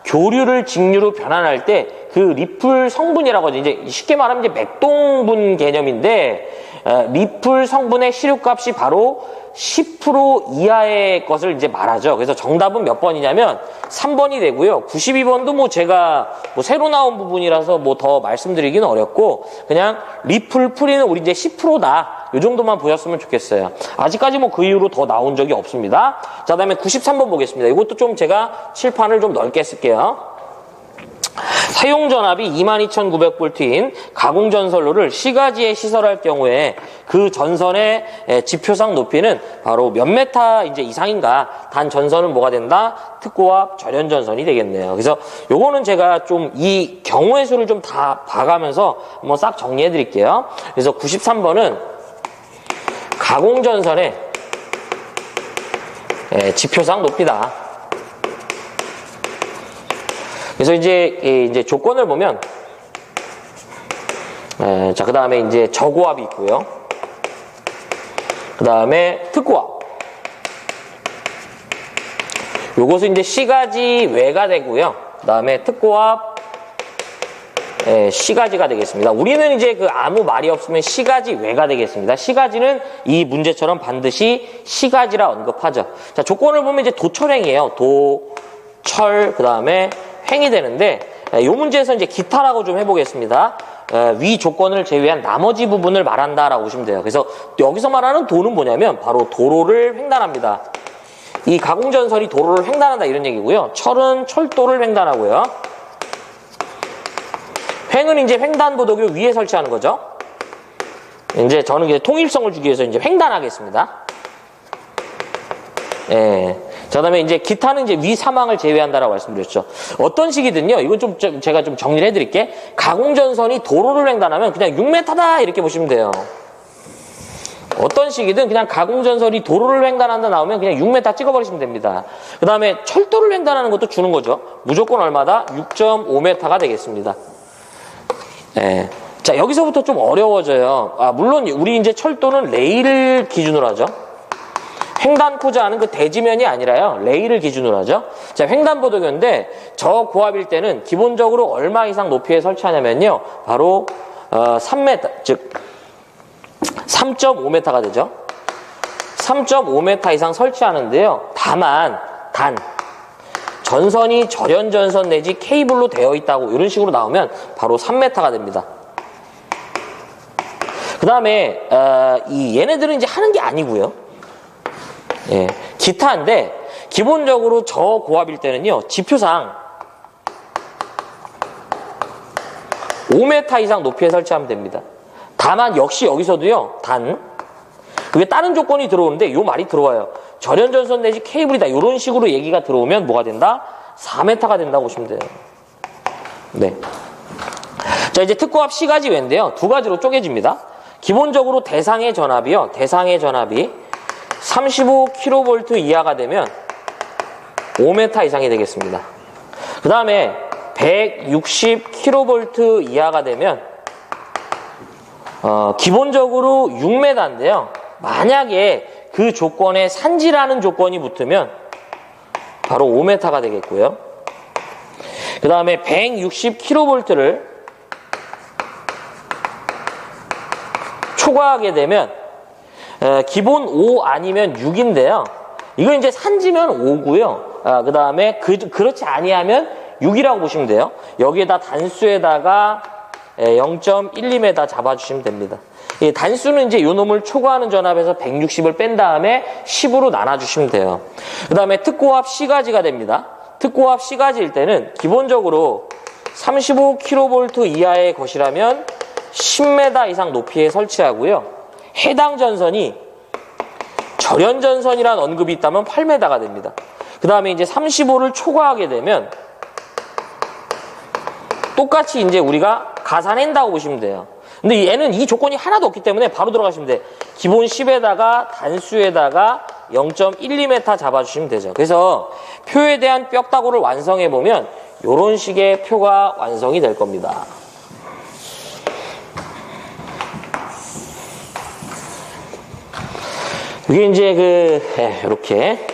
[SPEAKER 1] 교류를 직류로 변환할 때 그 리플 성분이라고 하죠. 이제 쉽게 말하면 이제 맥동분 개념인데 리플 성분의 시료값이 바로 10% 이하의 것을 이제 말하죠. 그래서 정답은 몇 번이냐면 3번이 되고요. 92번도 뭐 제가 뭐 새로 나온 부분이라서 뭐 더 말씀드리기는 어렵고 그냥 리플 풀이는 우리 이제 10%다. 이 정도만 보셨으면 좋겠어요. 아직까지 뭐 그 이후로 더 나온 적이 없습니다. 자, 그다음에 93번 보겠습니다. 이것도 좀 제가 칠판을 좀 넓게 쓸게요. 사용전압이 22,900V인 가공전선로를 시가지에 시설할 경우에 그 전선의 지표상 높이는 바로 몇 메타 이제 이상인가? 단 전선은 뭐가 된다? 특고압 절연전선이 되겠네요. 그래서 요거는 제가 좀 이 경우의 수를 좀 다 봐가면서 한번 싹 정리해 드릴게요. 그래서 93번은 가공전선의 지표상 높이다. 그래서 이제 조건을 보면, 자, 그 다음에 이제 저고압이 있고요. 그 다음에 특고압. 요것은 이제 시가지 외가 되고요. 그 다음에 특고압, 시가지가 되겠습니다. 우리는 이제 그 아무 말이 없으면 시가지 외가 되겠습니다. 시가지는 이 문제처럼 반드시 시가지라 언급하죠. 자, 조건을 보면 이제 도철행이에요. 도, 철, 그 다음에 행이 되는데 이 문제에서 이제 기타라고 좀 해보겠습니다. 위 조건을 제외한 나머지 부분을 말한다라고 보시면 돼요. 그래서 여기서 말하는 도는 뭐냐면 바로 도로를 횡단합니다. 이 가공전선이 도로를 횡단한다 이런 얘기고요. 철은 철도를 횡단하고요. 횡은 이제 횡단보도교 위에 설치하는 거죠. 이제 저는 이제 통일성을 주기 위해서 이제 횡단하겠습니다. 예. 자, 그 다음에 이제 기타는 이제 위 사망을 제외한다라고 말씀드렸죠. 어떤 식이든요, 이건 좀 제가 좀 정리를 해드릴게. 가공전선이 도로를 횡단하면 그냥 6m다 이렇게 보시면 돼요. 어떤 식이든 그냥 가공전선이 도로를 횡단한다 나오면 그냥 6m 찍어버리시면 됩니다. 그 다음에 철도를 횡단하는 것도 주는 거죠. 무조건 얼마다? 6.5m가 되겠습니다. 예. 자, 여기서부터 좀 어려워져요. 물론 우리 이제 철도는 레일을 기준으로 하죠. 횡단코자 하는 그 대지면이 아니라요. 레일을 기준으로 하죠. 자, 횡단보도교인데 저고압일 때는 기본적으로 얼마 이상 높이에 설치하냐면요. 바로 3m, 즉 3.5m가 되죠. 3.5m 이상 설치하는데요. 다만 전선이 절연전선 내지 케이블로 되어 있다고 이런 식으로 나오면 바로 3m가 됩니다. 그 다음에 얘네들은 이제 하는 게 아니고요. 예, 기타인데 기본적으로 저고압일 때는요. 지표상 5m 이상 높이에 설치하면 됩니다. 다만 역시 여기서도요. 그게 다른 조건이 들어오는데 요 말이 들어와요. 절연전선 내지 케이블이다. 이런 식으로 얘기가 들어오면 뭐가 된다? 4m가 된다고 보시면 돼요. 네. 자, 이제 특고합 C가지 외인데요. 두 가지로 쪼개집니다. 기본적으로 대상의 전압이요. 대상의 전압이 35kV 이하가 되면 5m 이상이 되겠습니다. 그 다음에 160kV 이하가 되면 기본적으로 6m인데요. 만약에 그 조건에 산지라는 조건이 붙으면 바로 5m가 되겠고요. 그 다음에 160kV를 초과하게 되면 기본 5 아니면 6인데요. 이거 이제 산지면 5고요. 그 다음에 그렇지 아니하면 6이라고 보시면 돼요. 여기에다 단수에다가 0.12m 잡아주시면 됩니다. 단수는 이제 요 놈을 초과하는 전압에서 160을 뺀 다음에 10으로 나눠주시면 돼요. 그 다음에 특고합 C가지가 됩니다. 특고합 C가지일 때는 기본적으로 35kV 이하의 것이라면 10m 이상 높이에 설치하고요. 해당 전선이 절연전선이란 언급이 있다면 8m가 됩니다. 그 다음에 이제 35를 초과하게 되면 똑같이 이제 우리가 가산한다고 보시면 돼요. 근데 얘는 이 조건이 하나도 없기 때문에 바로 들어가시면 돼요. 기본 10에다가 단수에다가 0.12m 잡아주시면 되죠. 그래서 표에 대한 뼈다구를 완성해보면 이런 식의 표가 완성이 될 겁니다. 이게 이제 이렇게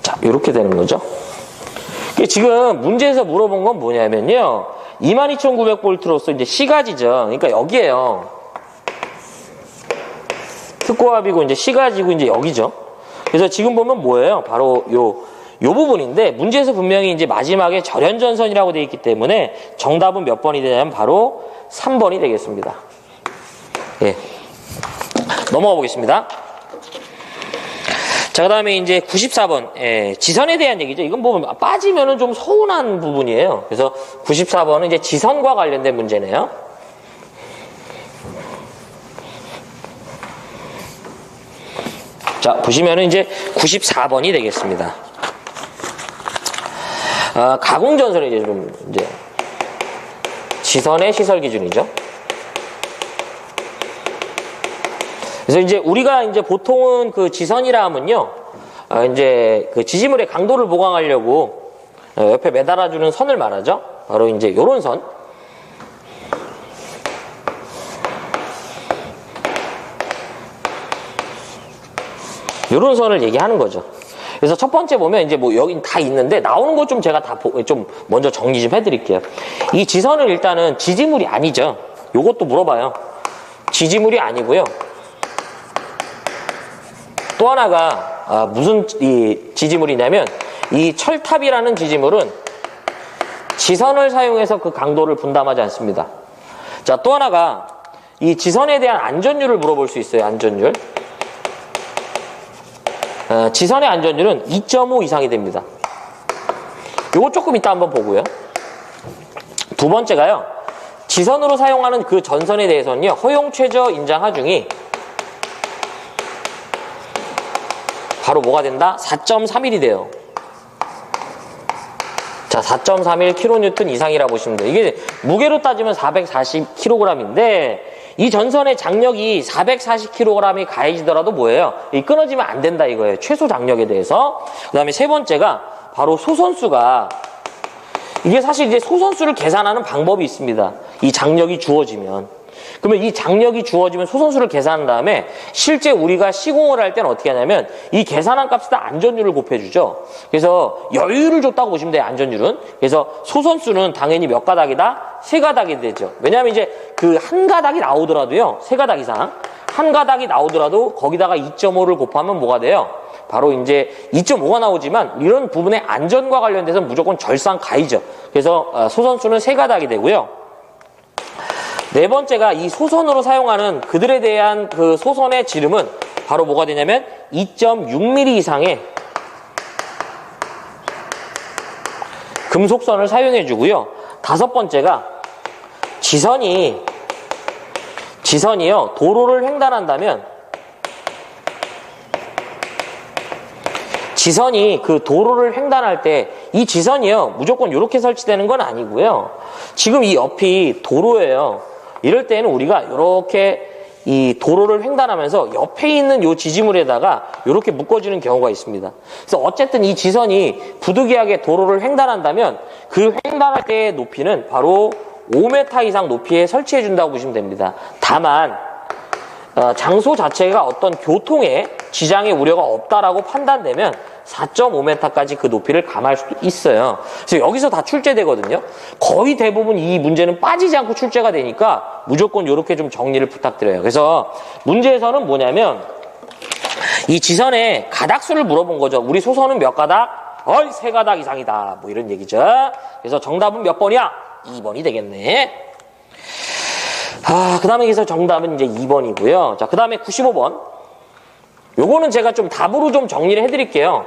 [SPEAKER 1] 자, 이렇게 되는 거죠. 지금 문제에서 물어본 건 뭐냐면요. 22,900V로서 이제 C가지죠. 그러니까 여기에요. 특고합이고 이제 C가지고 이제 여기죠. 그래서 지금 보면 뭐예요? 바로 요 부분인데 문제에서 분명히 이제 마지막에 절연전선이라고 되어 있기 때문에 정답은 몇 번이 되냐면 바로 3번이 되겠습니다. 예. 넘어가 보겠습니다. 자, 그 다음에 이제 94번. 예, 지선에 대한 얘기죠. 이건 보면 빠지면은 좀 서운한 부분이에요. 그래서 94번은 이제 지선과 관련된 문제네요. 자, 보시면은 이제 94번이 되겠습니다. 가공전선이 이제 지선의 시설 기준이죠. 그래서 이제 우리가 이제 보통은 그 지선이라 하면요, 이제 그 지지물의 강도를 보강하려고 옆에 매달아주는 선을 말하죠. 바로 이제 요런 선. 요런 선을 얘기하는 거죠. 그래서 첫 번째 보면 이제 뭐 여기 다 있는데 나오는 것 좀 제가 좀 먼저 정리 좀 해드릴게요. 이 지선은 일단은 지지물이 아니죠. 요것도 물어봐요. 지지물이 아니고요. 또 하나가 무슨 이 지지물이냐면 이 철탑이라는 지지물은 지선을 사용해서 그 강도를 분담하지 않습니다. 자, 또 하나가 이 지선에 대한 안전율을 물어볼 수 있어요. 안전율. 지선의 안전율은 2.5 이상이 됩니다. 요거 조금 이따 한번 보고요. 두 번째가요. 지선으로 사용하는 그 전선에 대해서는요. 허용 최저 인장 하중이 바로 뭐가 된다? 4.31이 돼요. 자, 4.31 kN 이상이라 보시면 돼요. 이게 무게로 따지면 440kg인데 이 전선의 장력이 440kg이 가해지더라도 뭐예요? 이 끊어지면 안 된다 이거예요. 최소 장력에 대해서. 그 다음에 세 번째가 바로 소선수가 이게 사실 이제 소선수를 계산하는 방법이 있습니다. 이 장력이 주어지면. 그러면 이 장력이 주어지면 소선수를 계산한 다음에 실제 우리가 시공을 할 때는 어떻게 하냐면 이 계산한 값에다 안전율을 곱해주죠. 그래서 여유를 줬다고 보시면 돼요. 안전율은. 그래서 소선수는 당연히 몇 가닥이다? 세 가닥이 되죠. 왜냐하면 이제 그 한 가닥이 나오더라도요. 세 가닥 이상. 한 가닥이 나오더라도 거기다가 2.5를 곱하면 뭐가 돼요? 바로 이제 2.5가 나오지만 이런 부분의 안전과 관련돼서 무조건 절상 가이죠. 그래서 소선수는 세 가닥이 되고요. 네 번째가 이 소선으로 사용하는 그들에 대한 그 소선의 지름은 바로 뭐가 되냐면 2.6mm 이상의 금속선을 사용해 주고요. 다섯 번째가 지선이요. 도로를 횡단한다면 지선이 그 도로를 횡단할 때 이 지선이요. 무조건 이렇게 설치되는 건 아니고요. 지금 이 옆이 도로예요. 이럴 때는 우리가 이렇게 이 도로를 횡단하면서 옆에 있는 이 지지물에다가 이렇게 묶어주는 경우가 있습니다. 그래서 어쨌든 이 지선이 부득이하게 도로를 횡단한다면 그 횡단할 때의 높이는 바로 5m 이상 높이에 설치해 준다고 보시면 됩니다. 다만 장소 자체가 어떤 교통에 지장의 우려가 없다라고 판단되면 4.5m까지 그 높이를 감할 수도 있어요. 그래서 여기서 다 출제되거든요. 거의 대부분 이 문제는 빠지지 않고 출제가 되니까 무조건 이렇게 좀 정리를 부탁드려요. 그래서 문제에서는 뭐냐면 이 지선의 가닥수를 물어본 거죠. 우리 소선은 몇 가닥? 3가닥 이상이다. 뭐 이런 얘기죠. 그래서 정답은 몇 번이야? 2번이 되겠네. 그 다음에 여기서 정답은 이제 2번이고요. 자, 그 다음에 95번. 요거는 제가 좀 답으로 좀 정리를 해드릴게요.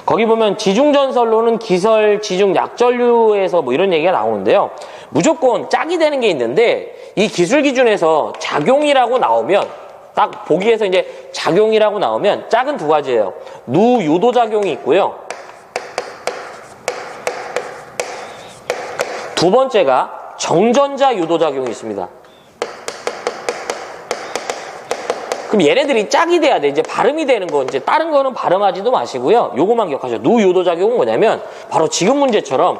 [SPEAKER 1] 거기 보면 지중전선로는 기설, 지중, 약전류에서 뭐 이런 얘기가 나오는데요. 무조건 짝이 되는 게 있는데 이 기술 기준에서 작용이라고 나오면 딱 보기에서 이제 작용이라고 나오면 짝은 두 가지예요. 누유도작용이 있고요. 두 번째가 정전자 유도작용이 있습니다. 그럼 얘네들이 짝이 돼야 돼. 이제 발음이 되는 거, 이제 다른 거는 발음하지도 마시고요. 요거만 기억하셔. 누유도작용은 뭐냐면 바로 지금 문제처럼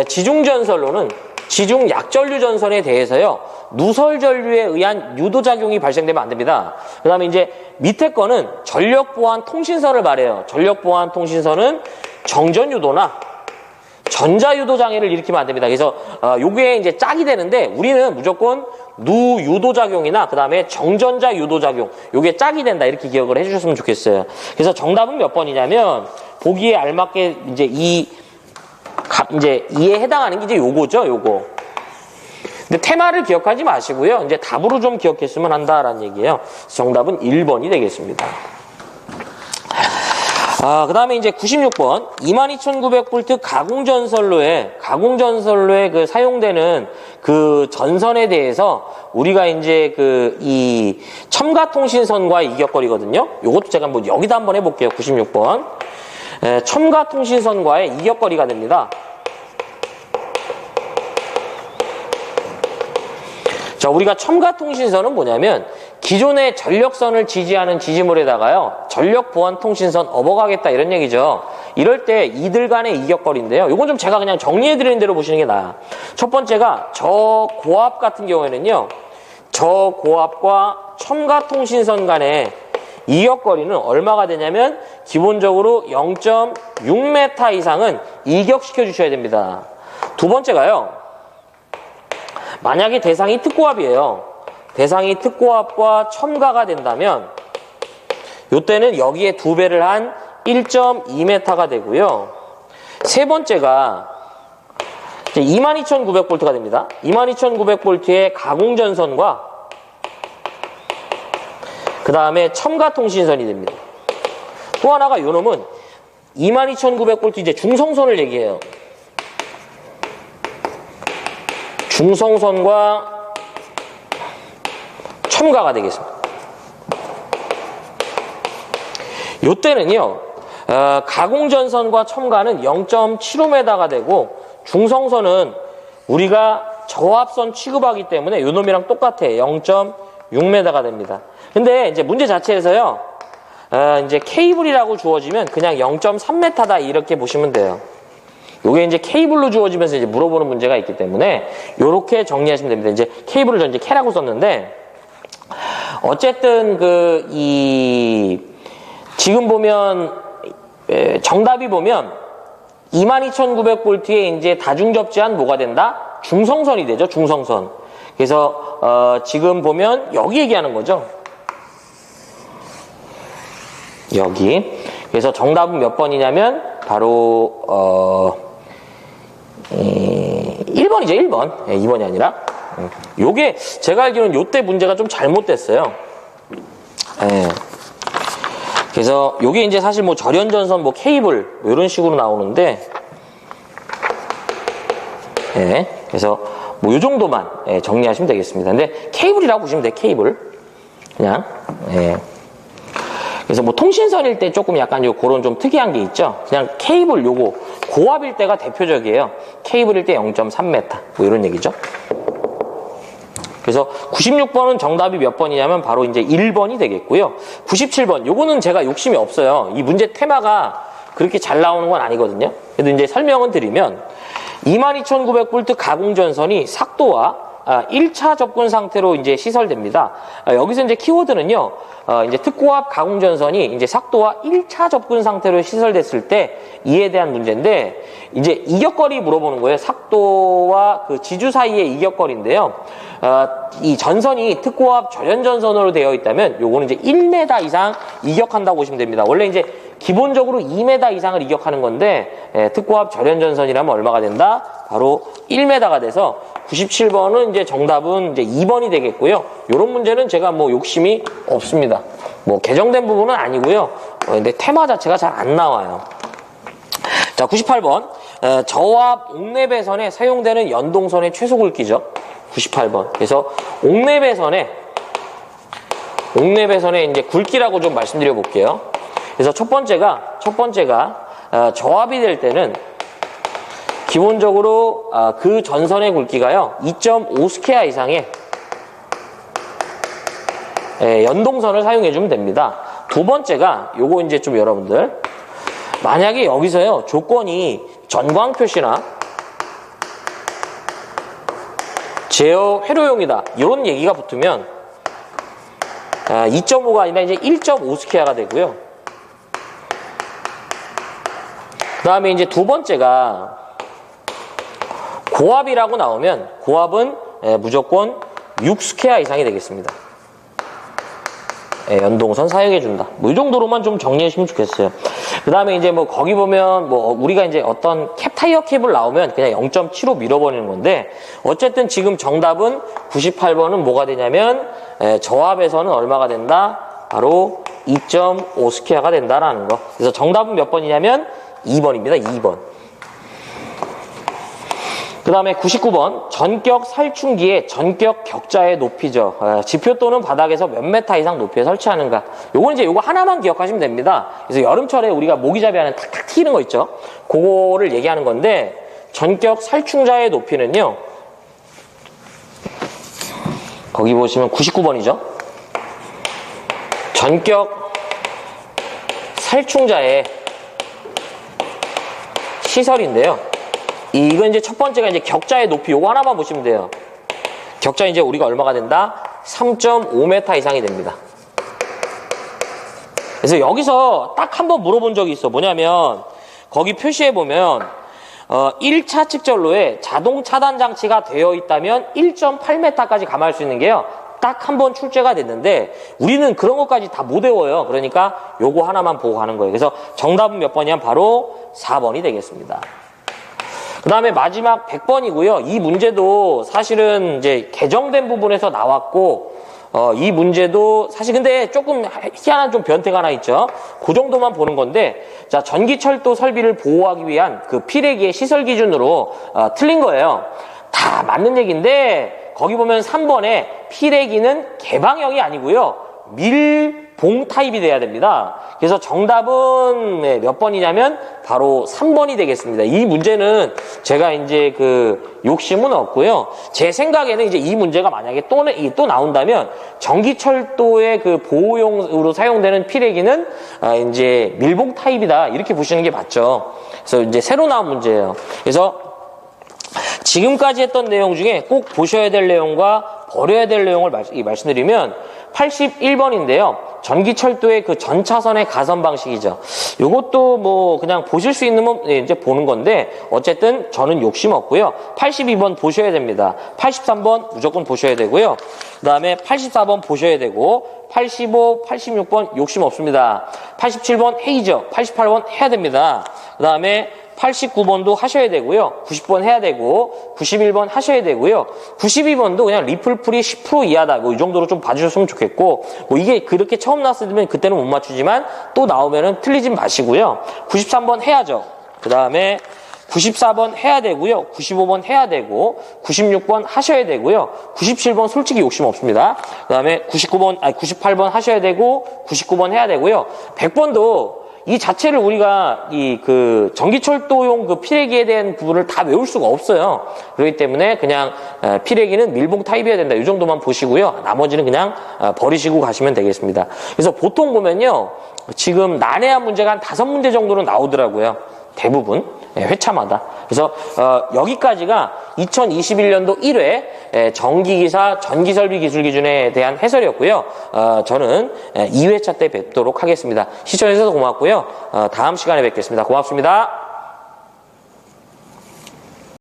[SPEAKER 1] 지중전선로는 지중약전류전선에 대해서요. 누설전류에 의한 유도작용이 발생되면 안 됩니다. 그 다음에 이제 밑에 거는 전력보완통신선을 말해요. 전력보완통신선은 정전유도나 전자유도장애를 일으키면 안 됩니다. 그래서 요게 이제 짝이 되는데 우리는 무조건 누유도작용이나 그 다음에 정전자 유도작용 요게 짝이 된다 이렇게 기억을 해주셨으면 좋겠어요. 그래서 정답은 몇 번이냐면 보기에 알맞게 이제 이에 해당하는 게 이제 요거죠. 요거. 근데 테마를 기억하지 마시고요. 이제 답으로 좀 기억했으면 한다라는 얘기예요. 정답은 1번이 되겠습니다. 그 다음에 이제 96번 22,900V 가공전선로에 그 사용되는 그 전선에 대해서 우리가 이제 이 첨가통신선과의 이격거리거든요. 요것도 제가 뭐 여기다 한번 해볼게요. 96번 첨가통신선과의 이격거리가 됩니다. 자, 우리가 첨가통신선은 뭐냐면 기존의 전력선을 지지하는 지지물에다가요 전력보완통신선 업어가겠다 이런 얘기죠. 이럴 때 이들 간의 이격거리인데요. 이건 좀 제가 그냥 정리해드리는 대로 보시는 게 나아요. 첫 번째가 저고압 같은 경우에는요 저고압과 첨가통신선 간의 이격거리는 얼마가 되냐면 기본적으로 0.6m 이상은 이격시켜 주셔야 됩니다. 두 번째가요 만약에 대상이 특고압이에요. 대상이 특고압과 첨가가 된다면 이때는 여기에 2배를 한 1.2m가 되고요. 세 번째가 22,900V가 됩니다. 22,900V의 가공전선과 그 다음에 첨가통신선이 됩니다. 또 하나가 요놈은 22,900V 이제 중성선을 얘기해요. 중성선과 첨가가 되겠습니다. 요때는요 가공전선과 첨가는 0.75m가 되고 중성선은 우리가 저압선 취급하기 때문에 요놈이랑 똑같아 0.6m가 됩니다. 근데 이제 문제 자체에서요 이제 케이블이라고 주어지면 그냥 0.3m다 이렇게 보시면 돼요. 요게 이제 케이블로 주어지면서 이제 물어보는 문제가 있기 때문에 요렇게 정리하시면 됩니다. 이제 케이블을 전 이제 캐라고 썼는데 어쨌든 지금 보면 정답이 보면 22,900V에 이제 다중접지한 뭐가 된다? 중성선이 되죠. 중성선. 그래서 지금 보면 여기 얘기하는 거죠. 여기. 그래서 정답은 몇 번이냐면 바로 1번이죠. 1번. 2번이 아니라. 요게 제가 알기로는 요때 문제가 좀 잘못됐어요. 그래서 요게 이제 사실 뭐 절연전선 뭐 케이블 뭐 이런 식으로 나오는데 예, 그래서 뭐 요 정도만 정리하시면 되겠습니다. 근데 케이블이라고 보시면 돼요. 케이블. 그냥. 예. 그래서 뭐 통신선일 때 조금 약간 그런 좀 특이한 게 있죠. 그냥 케이블 요거 고압일 때가 대표적이에요. 케이블일 때 0.3m 뭐 이런 얘기죠. 그래서 96번은 정답이 몇 번이냐면 바로 이제 1번이 되겠고요. 97번 요거는 제가 욕심이 없어요. 이 문제 테마가 그렇게 잘 나오는 건 아니거든요. 그래도 이제 설명을 드리면 22,900V 가공전선이 삭도와 1차 접근 상태로 이제 시설됩니다. 여기서 이제 키워드는요, 이제 특고압 가공전선이 이제 삭도와 1차 접근 상태로 시설됐을 때 이에 대한 문제인데, 이제 이격거리 물어보는 거예요. 삭도와 그 지주 사이의 이격거리인데요. 이 전선이 특고압 절연전선으로 되어 있다면 요거는 이제 1m 이상 이격한다고 보시면 됩니다. 원래 이제 기본적으로 2m 이상을 이격하는 건데 특고압 절연전선이라면 얼마가 된다? 바로 1m가 돼서 97번은 이제 정답은 이제 2번이 되겠고요. 요런 문제는 제가 뭐 욕심이 없습니다. 뭐 개정된 부분은 아니고요. 근데 테마 자체가 잘 안 나와요. 자, 98번. 저압 옥내배선에 사용되는 연동선의 최소 굵기죠. 98번. 그래서 옥내배선에 이제 굵기라고 좀 말씀드려 볼게요. 그래서 첫 번째가 저압이 될 때는 기본적으로 그 전선의 굵기가요 2.5스퀘어 이상의 연동선을 사용해 주면 됩니다. 두 번째가 요거 이제 좀 여러분들 만약에 여기서요 조건이 전광 표시나 제어 회로용이다 이런 얘기가 붙으면 2.5가 아니라 이제 1.5스퀘어가 되고요. 그 다음에 이제 두 번째가 고압이라고 나오면 고압은 무조건 6스퀘어 이상이 되겠습니다. 연동선 사용해준다. 뭐 이 정도로만 좀 정리하시면 좋겠어요. 그 다음에 이제 뭐 거기 보면 뭐 우리가 이제 어떤 타이어 캡을 나오면 그냥 0.75 밀어버리는 건데 어쨌든 지금 정답은 98번은 뭐가 되냐면 저압에서는 얼마가 된다? 바로 2.5스퀘어가 된다라는 거. 그래서 정답은 몇 번이냐면 2번입니다. 2번. 그 다음에 99번 전격 살충기의 전격 격자의 높이죠. 지표 또는 바닥에서 몇 메타 이상 높이에 설치하는가. 요건 이제 요거 하나만 기억하시면 됩니다. 그래서 여름철에 우리가 모기잡이 하는 탁탁 튀는 거 있죠. 그거를 얘기하는 건데 전격 살충자의 높이는요. 거기 보시면 99번이죠. 전격 살충자의 시설인데요. 이건 이제 첫 번째가 이제 격자의 높이 요거 하나만 보시면 돼요. 격자 이제 우리가 얼마가 된다? 3.5m 이상이 됩니다. 그래서 여기서 딱 한 번 물어본 적이 있어. 뭐냐면 거기 표시해 보면 1차 측전로에 자동 차단 장치가 되어 있다면 1.8m까지 감할 수 있는 게요. 딱 한 번 출제가 됐는데 우리는 그런 것까지 다 못 외워요. 그러니까 요거 하나만 보고 가는 거예요. 그래서 정답은 몇 번이냐면 바로 4번이 되겠습니다. 그 다음에 마지막 100번이고요. 이 문제도 사실은 이제 개정된 부분에서 나왔고, 이 문제도 사실 근데 조금 희한한 좀 변태가 하나 있죠. 그 정도만 보는 건데, 자, 전기철도 설비를 보호하기 위한 그 피레기의 시설 기준으로 틀린 거예요. 다 맞는 얘기인데, 거기 보면 3번에 피레기는 개방형이 아니고요. 밀봉 타입이 돼야 됩니다. 그래서 정답은 몇 번이냐면 바로 3번이 되겠습니다. 이 문제는 제가 이제 그 욕심은 없고요. 제 생각에는 이제 이 문제가 만약에 또 나온다면 전기철도의 그 보호용으로 사용되는 피레기는 이제 밀봉 타입이다. 이렇게 보시는 게 맞죠. 그래서 이제 새로 나온 문제예요. 그래서 지금까지 했던 내용 중에 꼭 보셔야 될 내용과 버려야 될 내용을 말씀드리면 81번인데요. 전기철도의 그 전차선의 가선 방식이죠. 이것도 뭐 그냥 보실 수 있는 건 이제 보는 건데 어쨌든 저는 욕심 없고요. 82번 보셔야 됩니다. 83번 무조건 보셔야 되고요. 그 다음에 84번 보셔야 되고 85, 86번 욕심 없습니다. 87번 해이죠. 88번 해야 됩니다. 그 다음에 89번도 하셔야 되고요. 90번 해야 되고 91번 하셔야 되고요. 92번도 그냥 리플풀이 10% 이하다. 뭐 이 정도로 좀 봐주셨으면 좋겠고 뭐 이게 그렇게 처음 나왔으면 그때는 못 맞추지만 또 나오면은 틀리지 마시고요. 93번 해야죠. 그 다음에 94번 해야 되고요. 95번 해야 되고 96번 하셔야 되고요. 97번 솔직히 욕심 없습니다. 그다음에 98번 하셔야 되고 99번 해야 되고요. 100번도 이 자체를 우리가 그 전기철도용 그 피레기에 대한 부분을 다 외울 수가 없어요. 그렇기 때문에 그냥 피레기는 밀봉 타입이어야 된다. 이 정도만 보시고요. 나머지는 그냥 버리시고 가시면 되겠습니다. 그래서 보통 보면요. 지금 난해한 문제가 한 5문제 정도는 나오더라고요. 대부분 회차마다. 그래서 여기까지가 2021년도 1회 전기기사 전기설비 기술 기준에 대한 해설이었고요. 저는 2회차 때 뵙도록 하겠습니다. 시청해주셔서 고맙고요. 다음 시간에 뵙겠습니다. 고맙습니다.